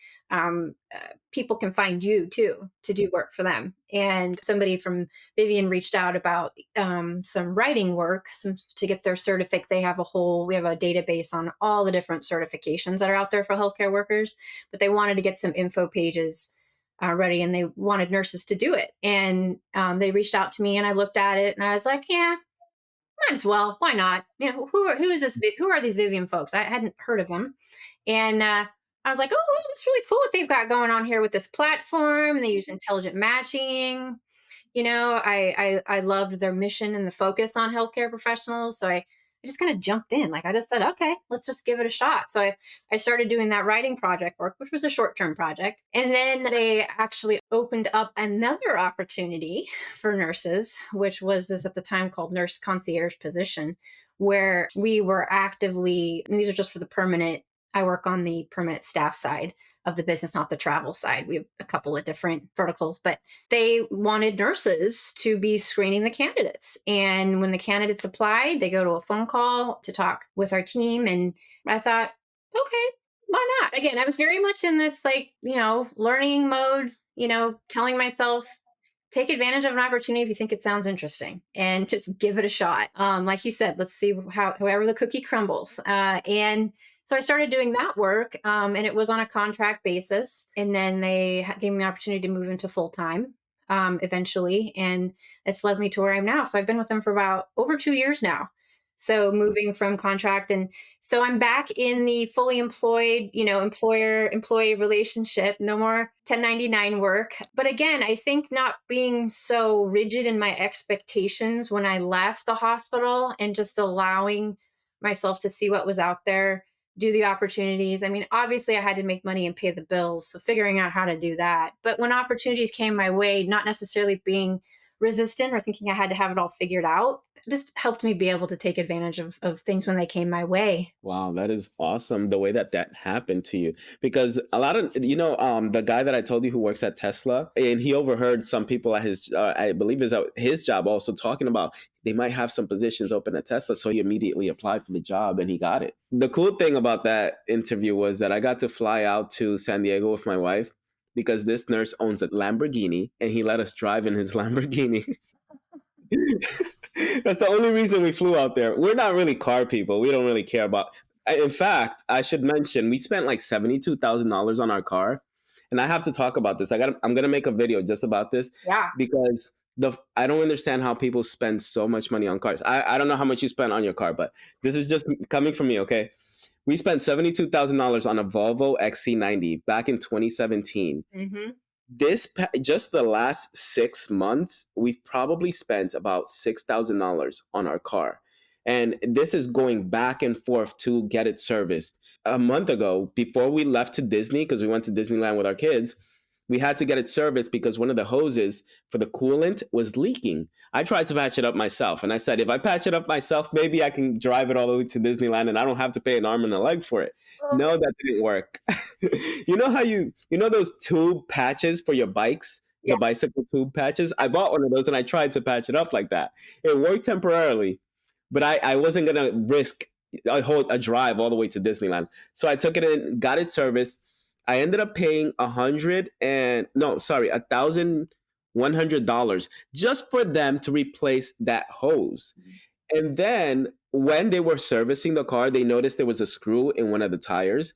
people can find you too to do work for them. And somebody from Vivian reached out about some writing work, some to get their certificate. We have a database on all the different certifications that are out there for healthcare workers, but they wanted to get some info pages ready, and they wanted nurses to do it. And they reached out to me, and I looked at it, and I was like, yeah, might as well. Why not? Who is this? Who are these Vivian folks? I hadn't heard of them, and I was like, oh, well, that's really cool what they've got going on here with this platform. And they use intelligent matching. I loved their mission and the focus on healthcare professionals. So I just kind of jumped in. Like I just said, okay, let's just give it a shot. So I started doing that writing project work, which was a short-term project. And then they actually opened up another opportunity for nurses, which was this at the time called nurse concierge position, where we were actively, and these are just for the permanent, I work on the permanent staff side of the business, not the travel side. We have a couple of different verticals, but they wanted nurses to be screening the candidates. And when the candidates applied, they go to a phone call to talk with our team. And I thought, okay, why not? Again, I was very much in this like, learning mode, telling myself, take advantage of an opportunity if you think it sounds interesting and just give it a shot. Like you said, let's see however the cookie crumbles. And so I started doing that work, and it was on a contract basis. And then they gave me the opportunity to move into full time eventually, and it's led me to where I am now. So I've been with them for about over 2 years now. So moving from contract, and so I'm back in the fully employed, employer employee relationship. No more 1099 work. But again, I think not being so rigid in my expectations when I left the hospital and just allowing myself to see what was out there, do the opportunities. I mean, obviously, I had to make money and pay the bills. So figuring out how to do that. But when opportunities came my way, not necessarily being resistant or thinking I had to have it all figured out, it just helped me be able to take advantage of things when they came my way. Wow, that is awesome the way that that happened to you. Because a lot of, the guy that I told you who works at Tesla, and he overheard some people at his, I believe is his job also talking about they might have some positions open at Tesla. So he immediately applied for the job and he got it. The cool thing about that interview was that I got to fly out to San Diego with my wife because this nurse owns a Lamborghini and he let us drive in his Lamborghini. That's the only reason we flew out there. We're not really car people. We don't really care about. In fact, I should mention we spent like $72,000 on our car, and I have to talk about this. I'm gonna make a video just about this Yeah. because I don't understand how people spend so much money on cars. I don't know how much you spent on your car, but this is just coming from me. Okay, we spent $72,000 on a Volvo XC90 back in 2017. Hmm. Just the last 6 months, we've probably spent about $6,000 on our car, and this is going back and forth to get it serviced. A month ago, before we left to Disney, because we went to Disneyland with our kids, we had to get it serviced because one of the hoses for the coolant was leaking. I tried to patch it up myself, and I said, if I patch it up myself, maybe I can drive it all the way to Disneyland and I don't have to pay an arm and a leg for it. Oh, No, that didn't work. You know how those tube patches for your bikes, yeah. the bicycle tube patches? I bought one of those and I tried to patch it up like that. It worked temporarily, but I wasn't gonna risk a drive all the way to Disneyland. So I took it in, got it serviced. I ended up paying $1,100 just for them to replace that hose. And then when they were servicing the car, they noticed there was a screw in one of the tires.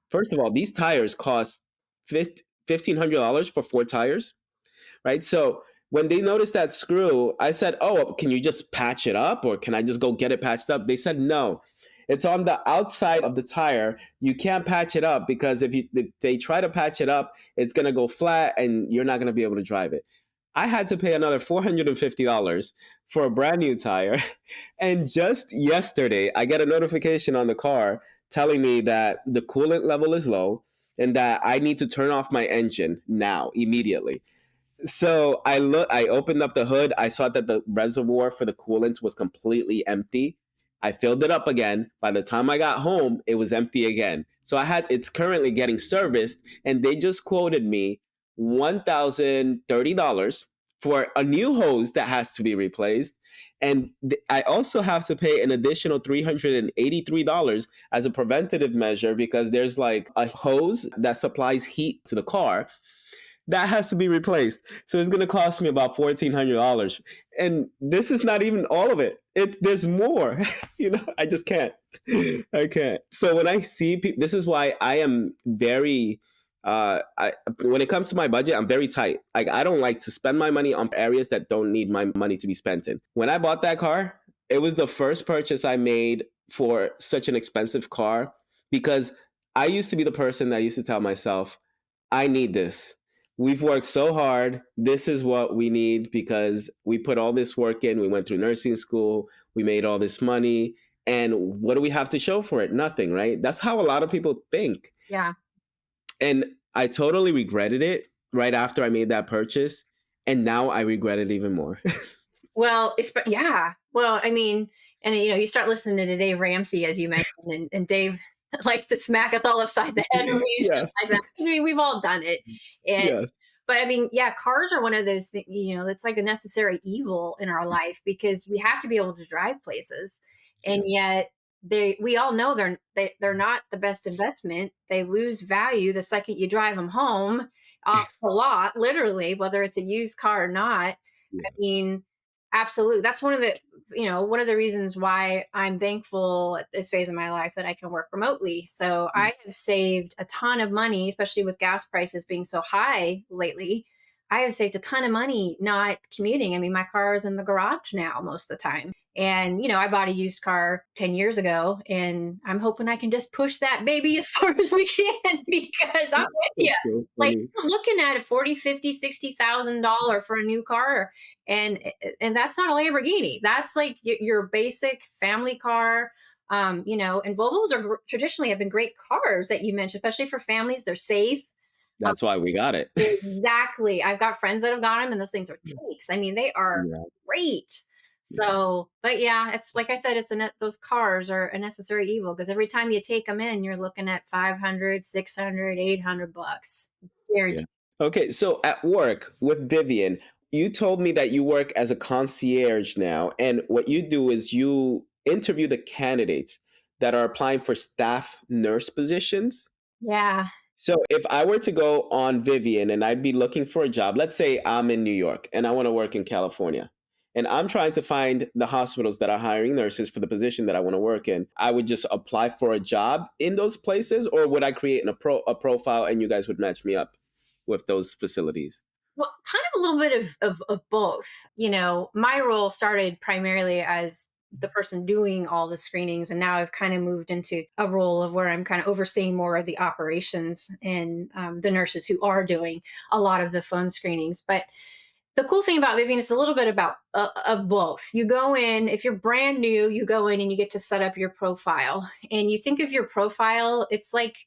First of all, these tires cost $1,500 for 4 tires, right? So when they noticed that screw, I said, "Oh, can you just patch it up, or can I just go get it patched up?" They said no. It's on the outside of the tire. You can't patch it up because if they try to patch it up, it's gonna go flat and you're not gonna be able to drive it. I had to pay another $450 for a brand new tire. And just yesterday, I get a notification on the car telling me that the coolant level is low and that I need to turn off my engine now, immediately. So I opened up the hood. I saw that the reservoir for the coolant was completely empty. I filled it up again. By the time I got home, it was empty again. So it's currently getting serviced, and they just quoted me $1,030 for a new hose that has to be replaced. And I also have to pay an additional $383 as a preventative measure because there's like a hose that supplies heat to the car that has to be replaced. So it's going to cost me about $1,400, and this is not even all of it. There's more. I just can't. I can't. So when I see people, this is why I am very. When it comes to my budget, I'm very tight. Like I don't like to spend my money on areas that don't need my money to be spent in. When I bought that car, it was the first purchase I made for such an expensive car because I used to be the person that used to tell myself, I need this. We've worked so hard. This is what we need because we put all this work in. We went through nursing school. We made all this money. And what do we have to show for it? Nothing, right? That's how a lot of people think. Yeah. And I totally regretted it right after I made that purchase. And now I regret it even more. Well, yeah. Well, I mean, and you start listening to Dave Ramsey, as you mentioned, and Dave likes to smack us all upside the head when we do stuff Yeah. like that. I mean, we've all done it. And Yes. but I mean, yeah, cars are one of those things, it's like a necessary evil in our life because we have to be able to drive places. And yet we all know they're not the best investment. They lose value the second you drive them home off the lot, literally, whether it's a used car or not. I Yeah. mean, absolutely. That's one of the reasons why I'm thankful at this phase of my life that I can work remotely. So I have saved a ton of money, especially with gas prices being so high lately. I have saved a ton of money not commuting. I mean, my car is in the garage now most of the time. And, I bought a used car 10 years ago, and I'm hoping I can just push that baby as far as we can because I'm with you. That's so Like, funny. you're looking at a 40, 50, $60,000 for a new car, and that's not a Lamborghini. That's like your basic family car. And Volvos traditionally have been great cars that you mentioned, especially for families. They're safe. Um, That's why we got it. exactly. I've got friends that have got them, and those things are takes. I mean, they are Yeah. great. Yeah. So, but yeah, it's like I said, those cars are a necessary evil because every time you take them in, you're looking at 500, 600, $800. Yeah. Guaranteed. Okay, so at work with Vivian, you told me that you work as a concierge now, and what you do is you interview the candidates that are applying for staff nurse positions. Yeah. So if I were to go on Vivian and I'd be looking for a job, let's say I'm in New York and I want to work in California, and I'm trying to find the hospitals that are hiring nurses for the position that I want to work in, I would just apply for a job in those places, or would I create a profile and you guys would match me up with those facilities? Well, kind of a little bit of both. My role started primarily as the person doing all the screenings, and now I've kind of moved into a role of where I'm kind of overseeing more of the operations and the nurses who are doing a lot of the phone screenings. But the cool thing about Vivian is a little bit about of both. You go in, if you're brand new, you go in and you get to set up your profile. And you think of your profile, it's like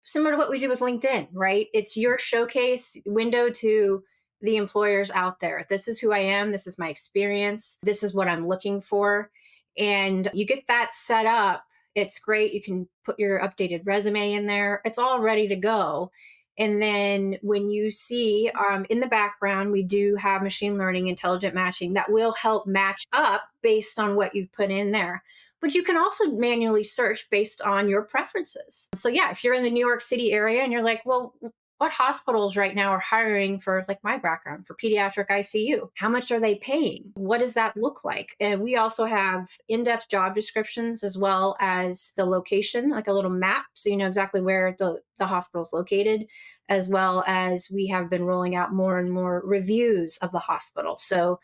similar to what we do with LinkedIn, right? It's your showcase window to the employers out there. This is who I am, this is my experience, this is what I'm looking for. And you get that set up. It's great. You can put your updated resume in there. It's all ready to go. And then when you see in the background, we do have machine learning, intelligent matching that will help match up based on what you've put in there. But you can also manually search based on your preferences. So, yeah, if you're in the New York City area and you're like, well, what hospitals right now are hiring for, like my background, for pediatric ICU? How much are they paying? What does that look like? And we also have in depth job descriptions as well as the location, like a little map. So you know exactly where the hospital is located, as well as we have been rolling out more and more reviews of the hospital. So,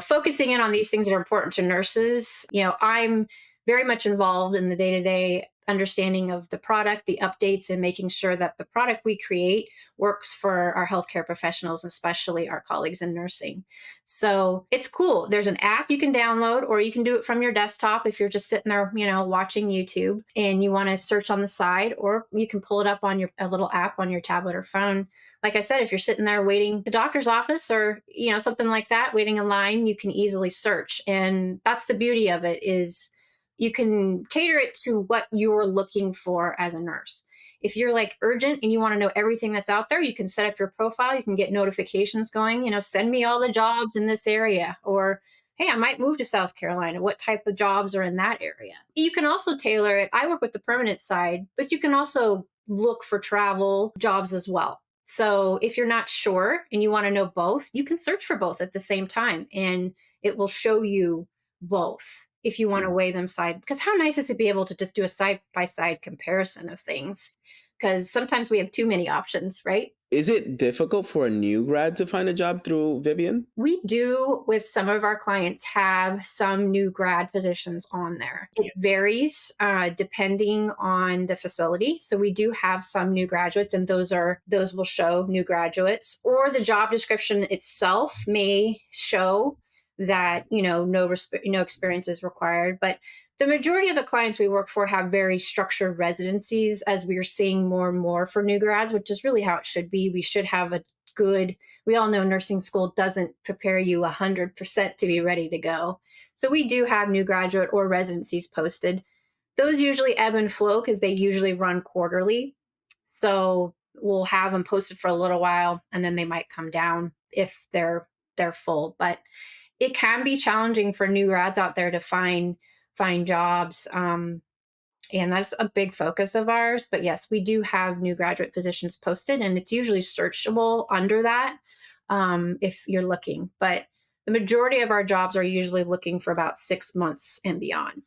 focusing in on these things that are important to nurses, I'm very much involved in the day to day understanding of the product, the updates, and making sure that the product we create works for our healthcare professionals, especially our colleagues in nursing. So it's cool. There's an app you can download, or you can do it from your desktop if you're just sitting there, watching YouTube and you want to search on the side, or you can pull it up on your a little app on your tablet or phone. Like I said, if you're sitting there waiting at the doctor's office or something like that, waiting in line, you can easily search. And that's the beauty of it is you can cater it to what you're looking for as a nurse. If you're like urgent and you want to know everything that's out there, you can set up your profile, you can get notifications going, send me all the jobs in this area, or hey, I might move to South Carolina. What type of jobs are in that area? You can also tailor it. I work with the permanent side, but you can also look for travel jobs as well. So if you're not sure and you want to know both, you can search for both at the same time and it will show you both if you want to weigh them side. Because how nice is it to be able to just do a side by side comparison of things? Because sometimes we have too many options, right? Is it difficult for a new grad to find a job through Vivian? We do, with some of our clients, have some new grad positions on there. It varies depending on the facility. So we do have some new graduates, and those will show new graduates. Or the job description itself may show that no experience is required. But the majority of the clients we work for have very structured residencies, as we are seeing more and more for new grads, which is really how it should be. We should have a good we all know nursing school doesn't prepare you 100% to be ready to go. So we do have new graduate or residencies posted. Those usually ebb and flow because they usually run quarterly. So we'll have them posted for a little while and then they might come down if they're full. But it can be challenging for new grads out there to find jobs. And that's a big focus of ours. But yes, we do have new graduate positions posted, and it's usually searchable under that if you're looking. But the majority of our jobs are usually looking for about 6 months and beyond.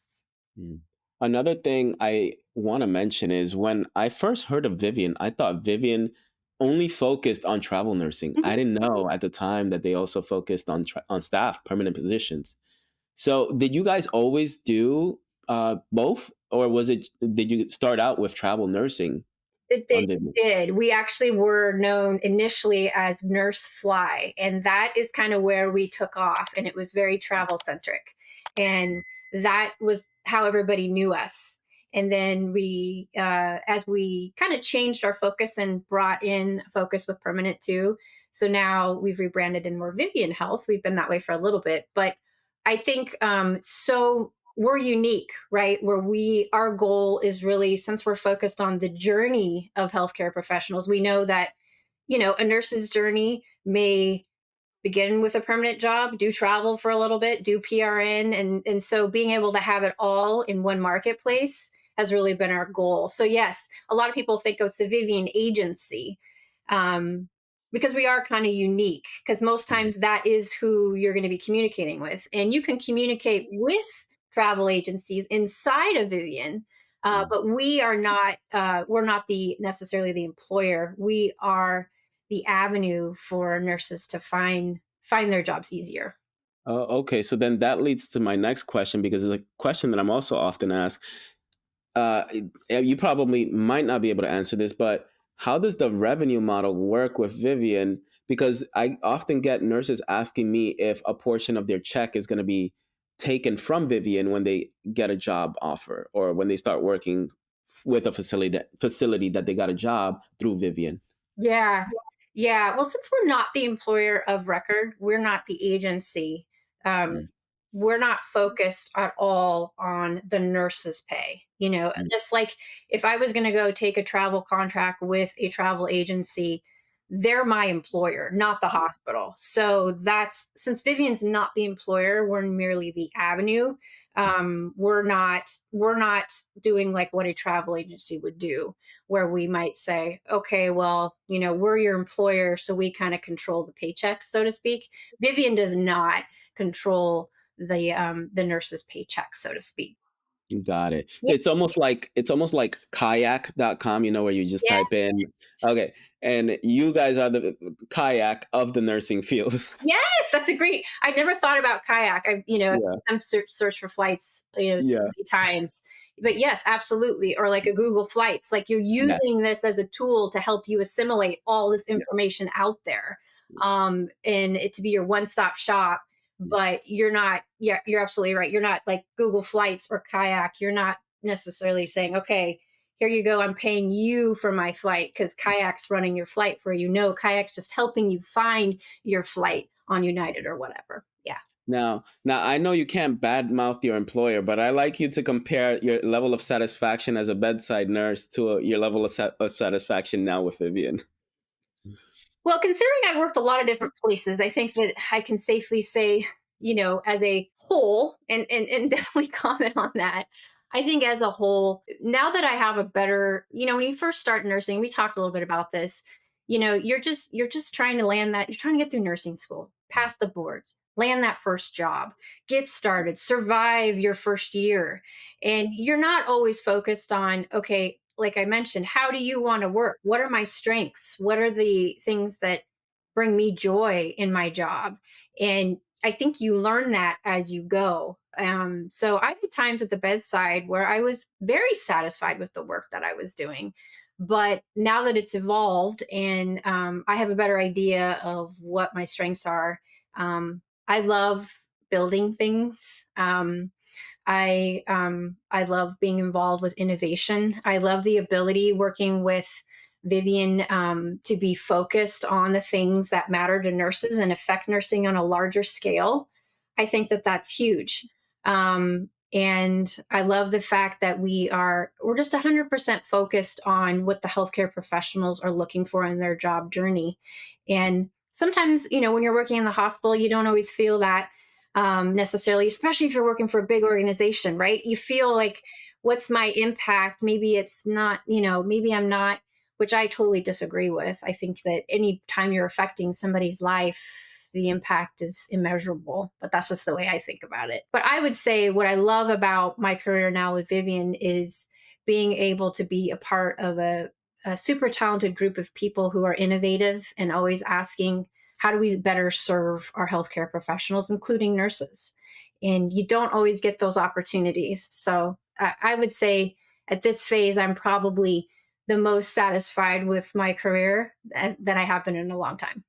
Mm. Another thing I want to mention is when I first heard of Vivian, I thought Vivian only focused on travel nursing. Mhm. I didn't know at the time that they also focused on on staff, permanent positions. So, did you guys always do both, or did you start out with travel nursing It did. on Vivian? It did. We actually were known initially as Nurse Fly, and that is kind of where we took off, and it was very travel centric. And that was how everybody knew us. And then as we kind of changed our focus and brought in focus with permanent too. So now we've rebranded and we're Vivian Health. We've been that way for a little bit, but I think so we're unique, right? Where our goal is really, since we're focused on the journey of healthcare professionals, we know that, a nurse's journey may begin with a permanent job, do travel for a little bit, do PRN. And so being able to have it all in one marketplace has really been our goal. So yes, a lot of people think, oh, it's a Vivian agency. Um, because we are kind of unique, because most Mhm. times that is who you're going to be communicating with. And you can communicate with travel agencies inside of Vivian. Mm. But we're not the necessarily the employer. We are the avenue for nurses to find their jobs easier. Oh, okay. So then that leads to my next question because it's a question that I'm also often asked. Uh, you probably might not be able to answer this, but how does the revenue model work with Vivian? Because I often get nurses asking me if a portion of their check is going to be taken from Vivian when they get a job offer or when they start working with a facility that they got a job through Vivian. Yeah. Yeah. Well, since we're not the employer of record, we're not the agency. Um, Mm, we're not focused at all on the nurse's pay. mm, Just like if I was going to go take a travel contract with a travel agency, they're my employer, not the hospital. So that's since Vivian's not the employer, we're merely the avenue. We're not doing like what a travel agency would do, where we might say, okay, well, we're your employer, so we kind of control the paychecks, so to speak. Vivian does not control the nurse's paychecks, so to speak. Got it. Yeah. It's almost like kayak.com, where you just type in, Yes. okay, and you guys are the kayak of the nursing field. Yes, that's a great. I never thought about kayak. I've Yeah. done search for flights, so Yeah. many times. But yes, absolutely. Or like a Google Flights, like you're Yes. using this as a tool to help you assimilate all this Yeah. information out there, and it to be your one-stop shop. Yeah. But you're not. Yeah, you're absolutely right. You're not like Google Flights or kayak. You're not necessarily saying, okay, here you go. I'm paying you for my flight because kayak's running your flight for you. No, kayak's just helping you find your flight on United or whatever. Yeah. Now I know you can't badmouth your employer, but I like you to compare your level of satisfaction as a bedside nurse to your level of satisfaction now with Vivian. Well, considering I worked a lot of different places, I think that I can safely say, as a whole, and definitely comment on that. I think as a whole, now that I have a better, when you first start nursing, we talked a little bit about this. You're just trying to land that. You're trying to get through nursing school, pass the boards, land that first job, get started, survive your first year, and you're not always focused on, okay, like I mentioned, how do you want to work? What are my strengths? What are the things that bring me joy in my job? And I think you learn that as you go. So I had times at the bedside where I was very satisfied with the work that I was doing. But now that it's evolved and I have a better idea of what my strengths are, I love building things. I love being involved with innovation. I love the ability working with Vivian to be focused on the things that matter to nurses and affect nursing on a larger scale. I think that that's huge. And I love the fact that we're just 100% focused on what the healthcare professionals are looking for in their job journey. And sometimes, when you're working in the hospital, you don't always feel that necessarily, especially if you're working for a big organization, right? You feel like, what's my impact? Maybe it's not, maybe I'm not, which I totally disagree with. I think that any time you're affecting somebody's life, the impact is immeasurable, but that's just the way I think about it. But I would say what I love about my career now with Vivian is being able to be a part of a super talented group of people who are innovative and always asking, how do we better serve our healthcare professionals, including nurses? And you don't always get those opportunities. So I would say at this phase, I'm probably the most satisfied with my career that I have been in a long time.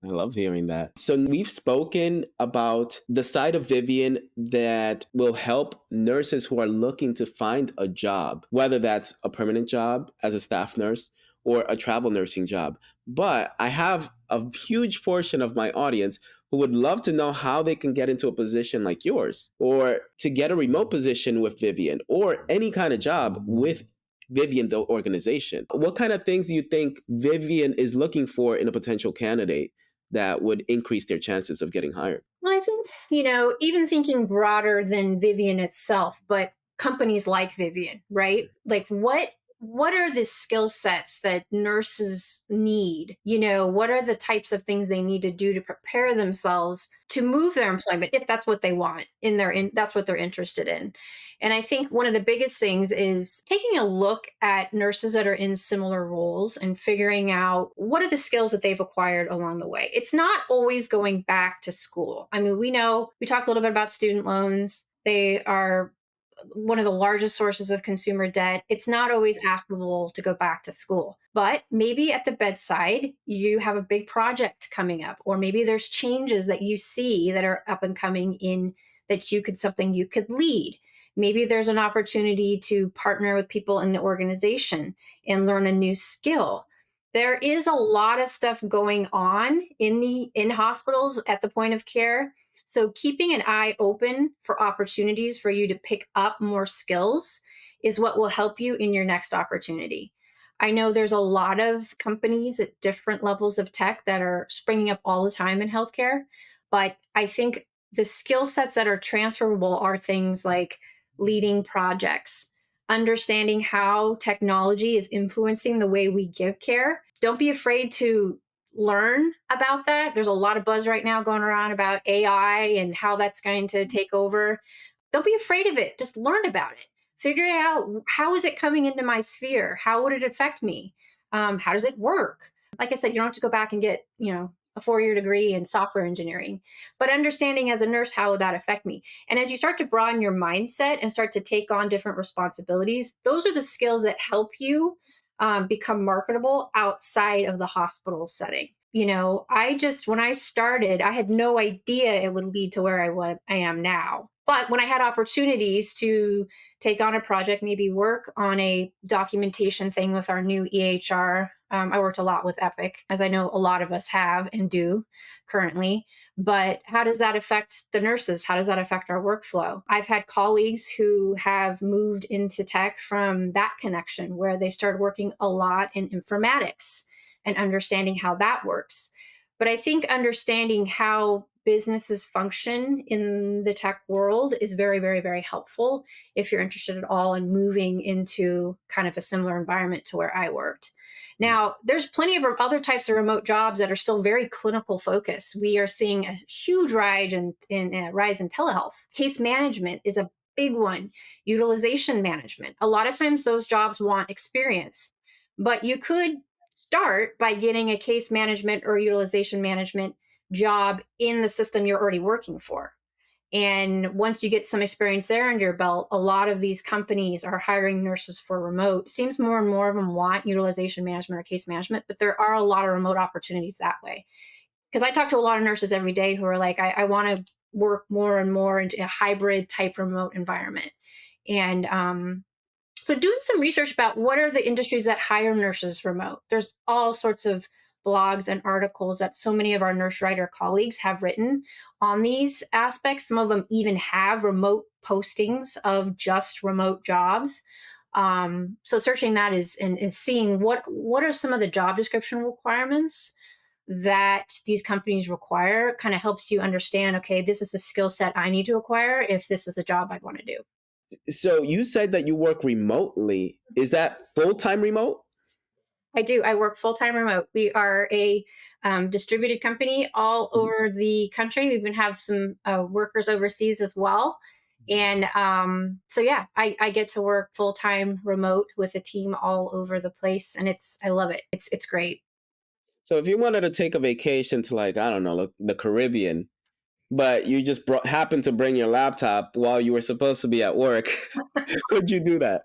I love hearing that. So we've spoken about the side of Vivian that will help nurses who are looking to find a job, whether that's a permanent job as a staff nurse or a travel nursing job. But I have a huge portion of my audience who would love to know how they can get into a position like yours, or to get a remote position with Vivian, or any kind of job with Vivian, the organization. What kind of things do you think Vivian is looking for in a potential candidate that would increase their chances of getting hired? Well, I think, even thinking broader than Vivian itself, but companies like Vivian, right? Like what are the skill sets that nurses need? What are the types of things they need to do to prepare themselves to move their employment if that's what they want that's what they're interested in. And I think one of the biggest things is taking a look at nurses that are in similar roles and figuring out what are the skills that they've acquired along the way. It's not always going back to school. I mean, we talked a little bit about student loans. They are one of the largest sources of consumer debt. It's not always applicable to go back to school, but maybe at the bedside, you have a big project coming up, or maybe there's changes that you see that are up and coming in that something you could lead. Maybe there's an opportunity to partner with people in the organization and learn a new skill. There is a lot of stuff going on in hospitals at the point of care, so keeping an eye open for opportunities for you to pick up more skills is what will help you in your next opportunity. I know there's a lot of companies at different levels of tech that are springing up all the time in healthcare, but I think the skill sets that are transferable are things like leading projects, understanding how technology is influencing the way we give care. Don't be afraid to learn about that. There's a lot of buzz right now going around about AI and how that's going to take over. Don't be afraid of it. Just learn about it. figuring out how is it coming into my sphere? How would it affect me? How does it work? Like I said, you don't have to go back and get, a 4-year degree in software engineering, but understanding as a nurse, how would that affect me? And as you start to broaden your mindset and start to take on different responsibilities, those are the skills that help you become marketable outside of the hospital setting. When I started, I had no idea it would lead to where I am now. But when I had opportunities to take on a project, maybe work on a documentation thing with our new EHR, I worked a lot with Epic, as I know a lot of us have and do currently. But how does that affect the nurses? How does that affect our workflow? I've had colleagues who have moved into tech from that connection where they started working a lot in informatics and understanding how that works. But I think understanding how businesses function in the tech world is very, very, very helpful if you're interested at all in moving into kind of a similar environment to where I worked. Now, there's plenty of other types of remote jobs that are still very clinical focused. We are seeing a huge rise in telehealth. Case management is a big one. Utilization management. A lot of times those jobs want experience, but you could start by getting a case management or utilization management job in the system you're already working for. And once you get some experience there under your belt, a lot of these companies are hiring nurses for remote. Seems more and more of them want utilization management or case management, but there are a lot of remote opportunities that way. Because I talk to a lot of nurses every day who are like, I want to work more and more into a hybrid type remote environment. And so doing some research about what are the industries that hire nurses remote. There's all sorts of blogs and articles that so many of our nurse writer colleagues have written on these aspects. Some of them even have remote postings of just remote jobs. So searching that is and seeing what are some of the job description requirements that these companies require kind of helps you understand, okay, this is a skill set I need to acquire if this is a job I want to do. So you said that you work remotely. Is that full-time remote? I do. I work full time remote. We are a distributed company all Mhm. over the country. We even have some workers overseas as well. And so, yeah, I get to work full time remote with a team all over the place, and I love it. It's great. So if you wanted to take a vacation to, like, I don't know, the Caribbean, but you just happened to bring your laptop while you were supposed to be at work, could you do that?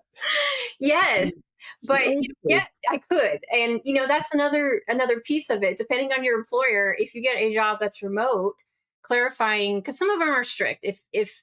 Yes, but Okay. yeah, I could. And that's another piece of it. Depending on your employer, if you get a job that's remote, clarifying because some of them are strict. If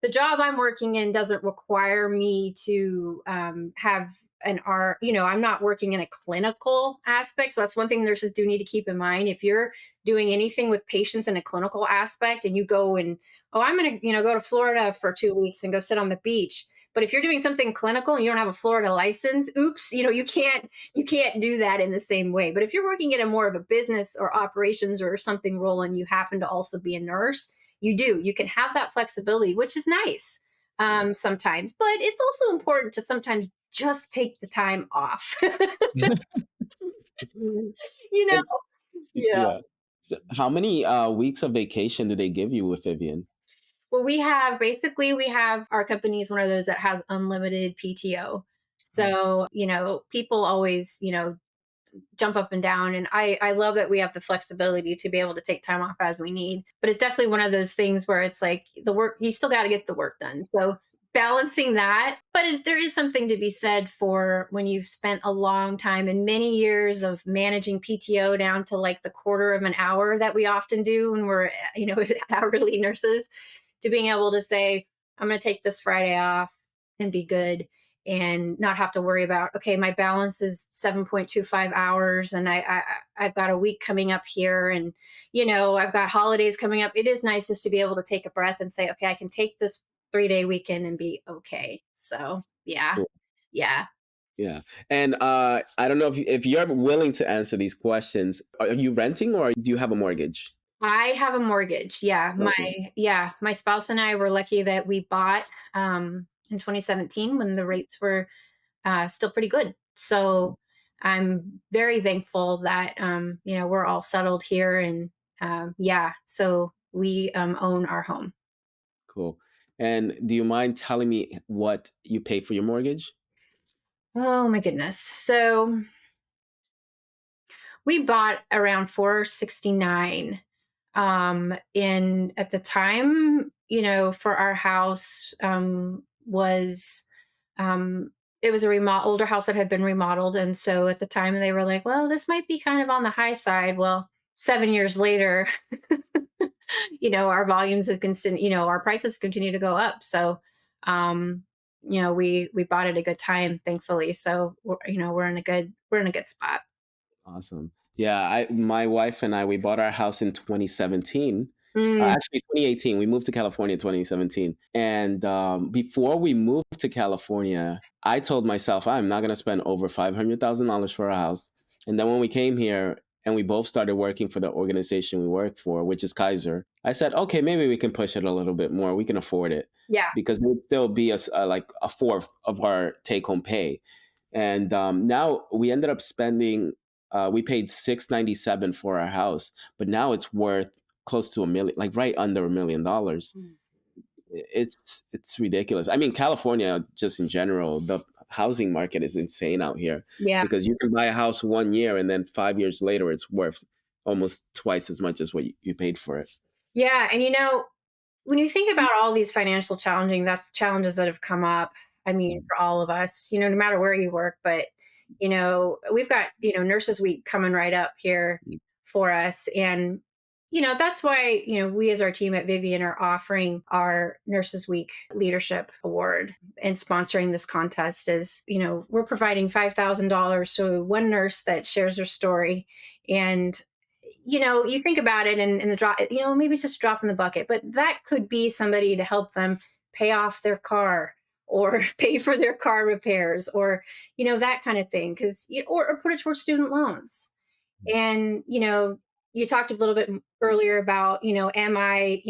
the job I'm working in doesn't require me to have an R, I'm not working in a clinical aspect. So that's one thing nurses do need to keep in mind. If you're doing anything with patients in a clinical aspect and you go and, oh, I'm going to, go to Florida for 2 weeks and go sit on the beach, but if you're doing something clinical and you don't have a Florida license, oops, you can't do that in the same way. But if you're working in a more of a business or operations or something role and you happen to also be a nurse, you can have that flexibility, which is nice sometimes. But it's also important to sometimes just take the time off. you know, And yeah. yeah. So how many weeks of vacation do they give you with Vivian? Well, we have our company is one of those that has unlimited PTO. Oh, So, people always, jump up and down. And I love that we have the flexibility to be able to take time off as we need. But it's definitely one of those things where it's like the work, you still got to get the work done. So balancing that, but there is something to be said for when you've spent a long time and many years of managing PTO down to like the quarter of an hour that we often do when we're, hourly nurses, to being able to say, I'm going to take this Friday off and be good and not have to worry about, okay, my balance is 7.25 hours and I've got a week coming up here and I've got holidays coming up. It is nice just to be able to take a breath and say, okay, I can take this 3-day weekend and be okay. So yeah. cool. Yeah. Yeah. And I don't know if you're willing to answer these questions. Are you renting or do you have a mortgage? I have a mortgage. Yeah. Okay. My spouse and I were lucky that we bought in 2017 when the rates were still pretty good. So I'm very thankful that we're all settled here, and yeah, so we own our home. Cool. And do you mind telling me what you pay for your mortgage? Oh my goodness. So we bought around 469. In at the time, for our house, was um it was a older house that had been remodeled. And so at the time they were like, well, this might be kind of on the high side. Well, 7 years later, our volumes have constant, our prices continue to go up. So um we bought at a good time, thankfully. So we're in a good spot. Awesome. Yeah, my wife and I, we bought our house in 2017. Mm, Actually, 2018. We moved to California in 2017. And before we moved to California, I told myself I'm not going to spend over $500,000 for a house. And then when we came here and we both started working for the organization we work for, which is Kaiser, I said, okay, maybe we can push it a little bit more. We can afford it yeah. because it would still be like a fourth of our take home pay. And now we ended up spending. We paid 697 for our house, but now it's worth close to a million, like right under $1 million. Mm. It's ridiculous. I mean, California, just in general, the housing market is insane out here Yeah. because you can buy a house 1 year and then 5 years later, it's worth almost twice as much as what you paid for it. Yeah. And when you think about all these financial challenging that's challenges that have come up, I mean, for all of us, no matter where you work. But we've got Nurses Week coming right up here for us. And that's why we as our team at Vivian are offering our Nurses Week Leadership Award and sponsoring this contest. Is we're providing $5,000 to one nurse that shares their story. And you think about it, and the drop, maybe it's just a drop in the bucket, but that could be somebody to help them pay off their car, or pay for their car repairs, or that kind of thing. Because or put it towards student loans. And you talked a little bit earlier about am I,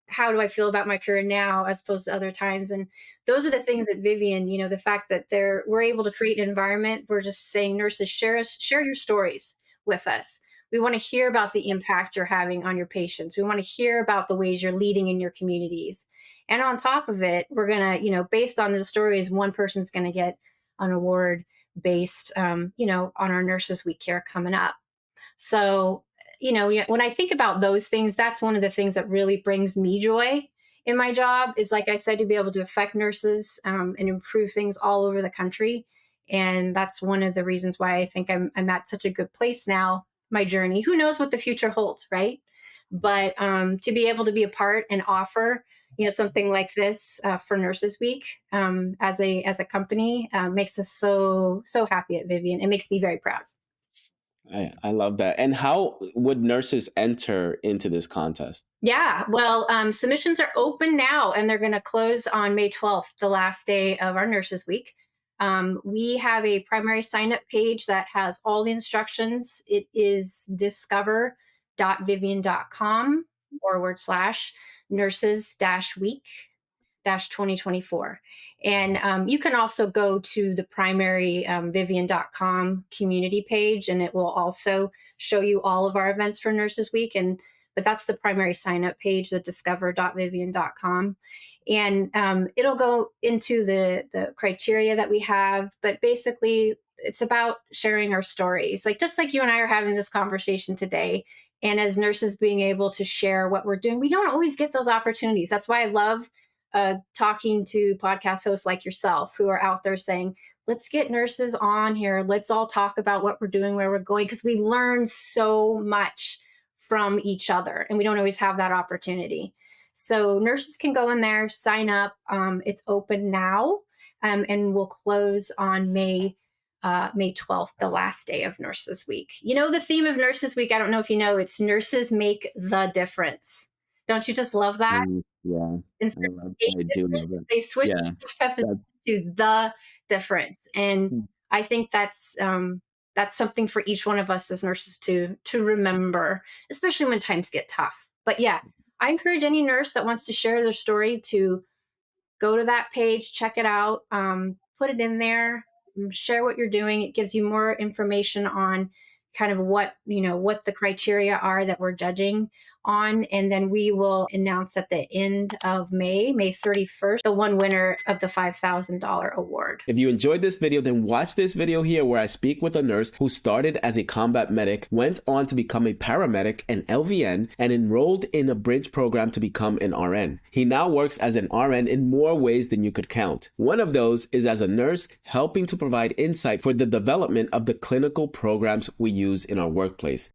how do I feel about my career now as opposed to other times? And those are the things that Vivian, the fact that we're able to create an environment. We're just saying, nurses, share your stories with us. We want to hear about the impact you're having on your patients. We want to hear about the ways you're leading in your communities. And on top of it, we're gonna, based on the stories, one person's gonna get an award based, on our Nurses Week Care coming up. So, yeah, when I think about those things, that's one of the things that really brings me joy in my job. Is, like I said, to be able to affect nurses, and improve things all over the country. And that's one of the reasons why I think I'm at such a good place now, my journey. Who knows what the future holds, right? But to be able to be a part and offer, something like this, for Nurses Week, as a company, makes us so happy at Vivian. It makes me very proud. I love that. And how would nurses enter into this contest? Yeah, well, submissions are open now, and they're going to close on May 12th, the last day of our Nurses Week. We have a primary sign up page that has all the instructions. It is discover.vivian.com/nurses-week-2024. And you can also go to the primary, vivian.com community page, and it will also show you all of our events for Nurses Week. But that's the primary sign up page, the discover.vivian.com. And it'll go into the criteria that we have. But basically, it's about sharing our stories, like just like you and I are having this conversation today. And as nurses, being able to share what we're doing, we don't always get those opportunities. That's why I love talking to podcast hosts like yourself, who are out there saying, let's get nurses on here. Let's all talk about what we're doing, where we're going, because we learn so much from each other, and we don't always have that opportunity. So nurses can go in there, sign up. It's open now, and will close on May 12th, the last day of Nurses Week. The theme of Nurses Week, I don't know if you know, it's nurses make the difference. Don't you just love that? Yeah, Instead of a I do difference, love it. they switch Yeah, the preposition that's to the difference. And I think that's something for each one of us as nurses to remember, especially when times get tough. But yeah, I encourage any nurse that wants to share their story to go to that page, check it out, put it in there, share what you're doing. It gives you more information on kind of what the criteria are that we're judging, on, and then we will announce at the end of May 31st, the one winner of the $5,000 award. If you enjoyed this video, then watch this video here where I speak with a nurse who started as a combat medic, went on to become a paramedic, an LVN, and enrolled in a bridge program to become an RN. He now works as an RN in more ways than you could count. One of those is as a nurse, helping to provide insight for the development of the clinical programs we use in our workplace.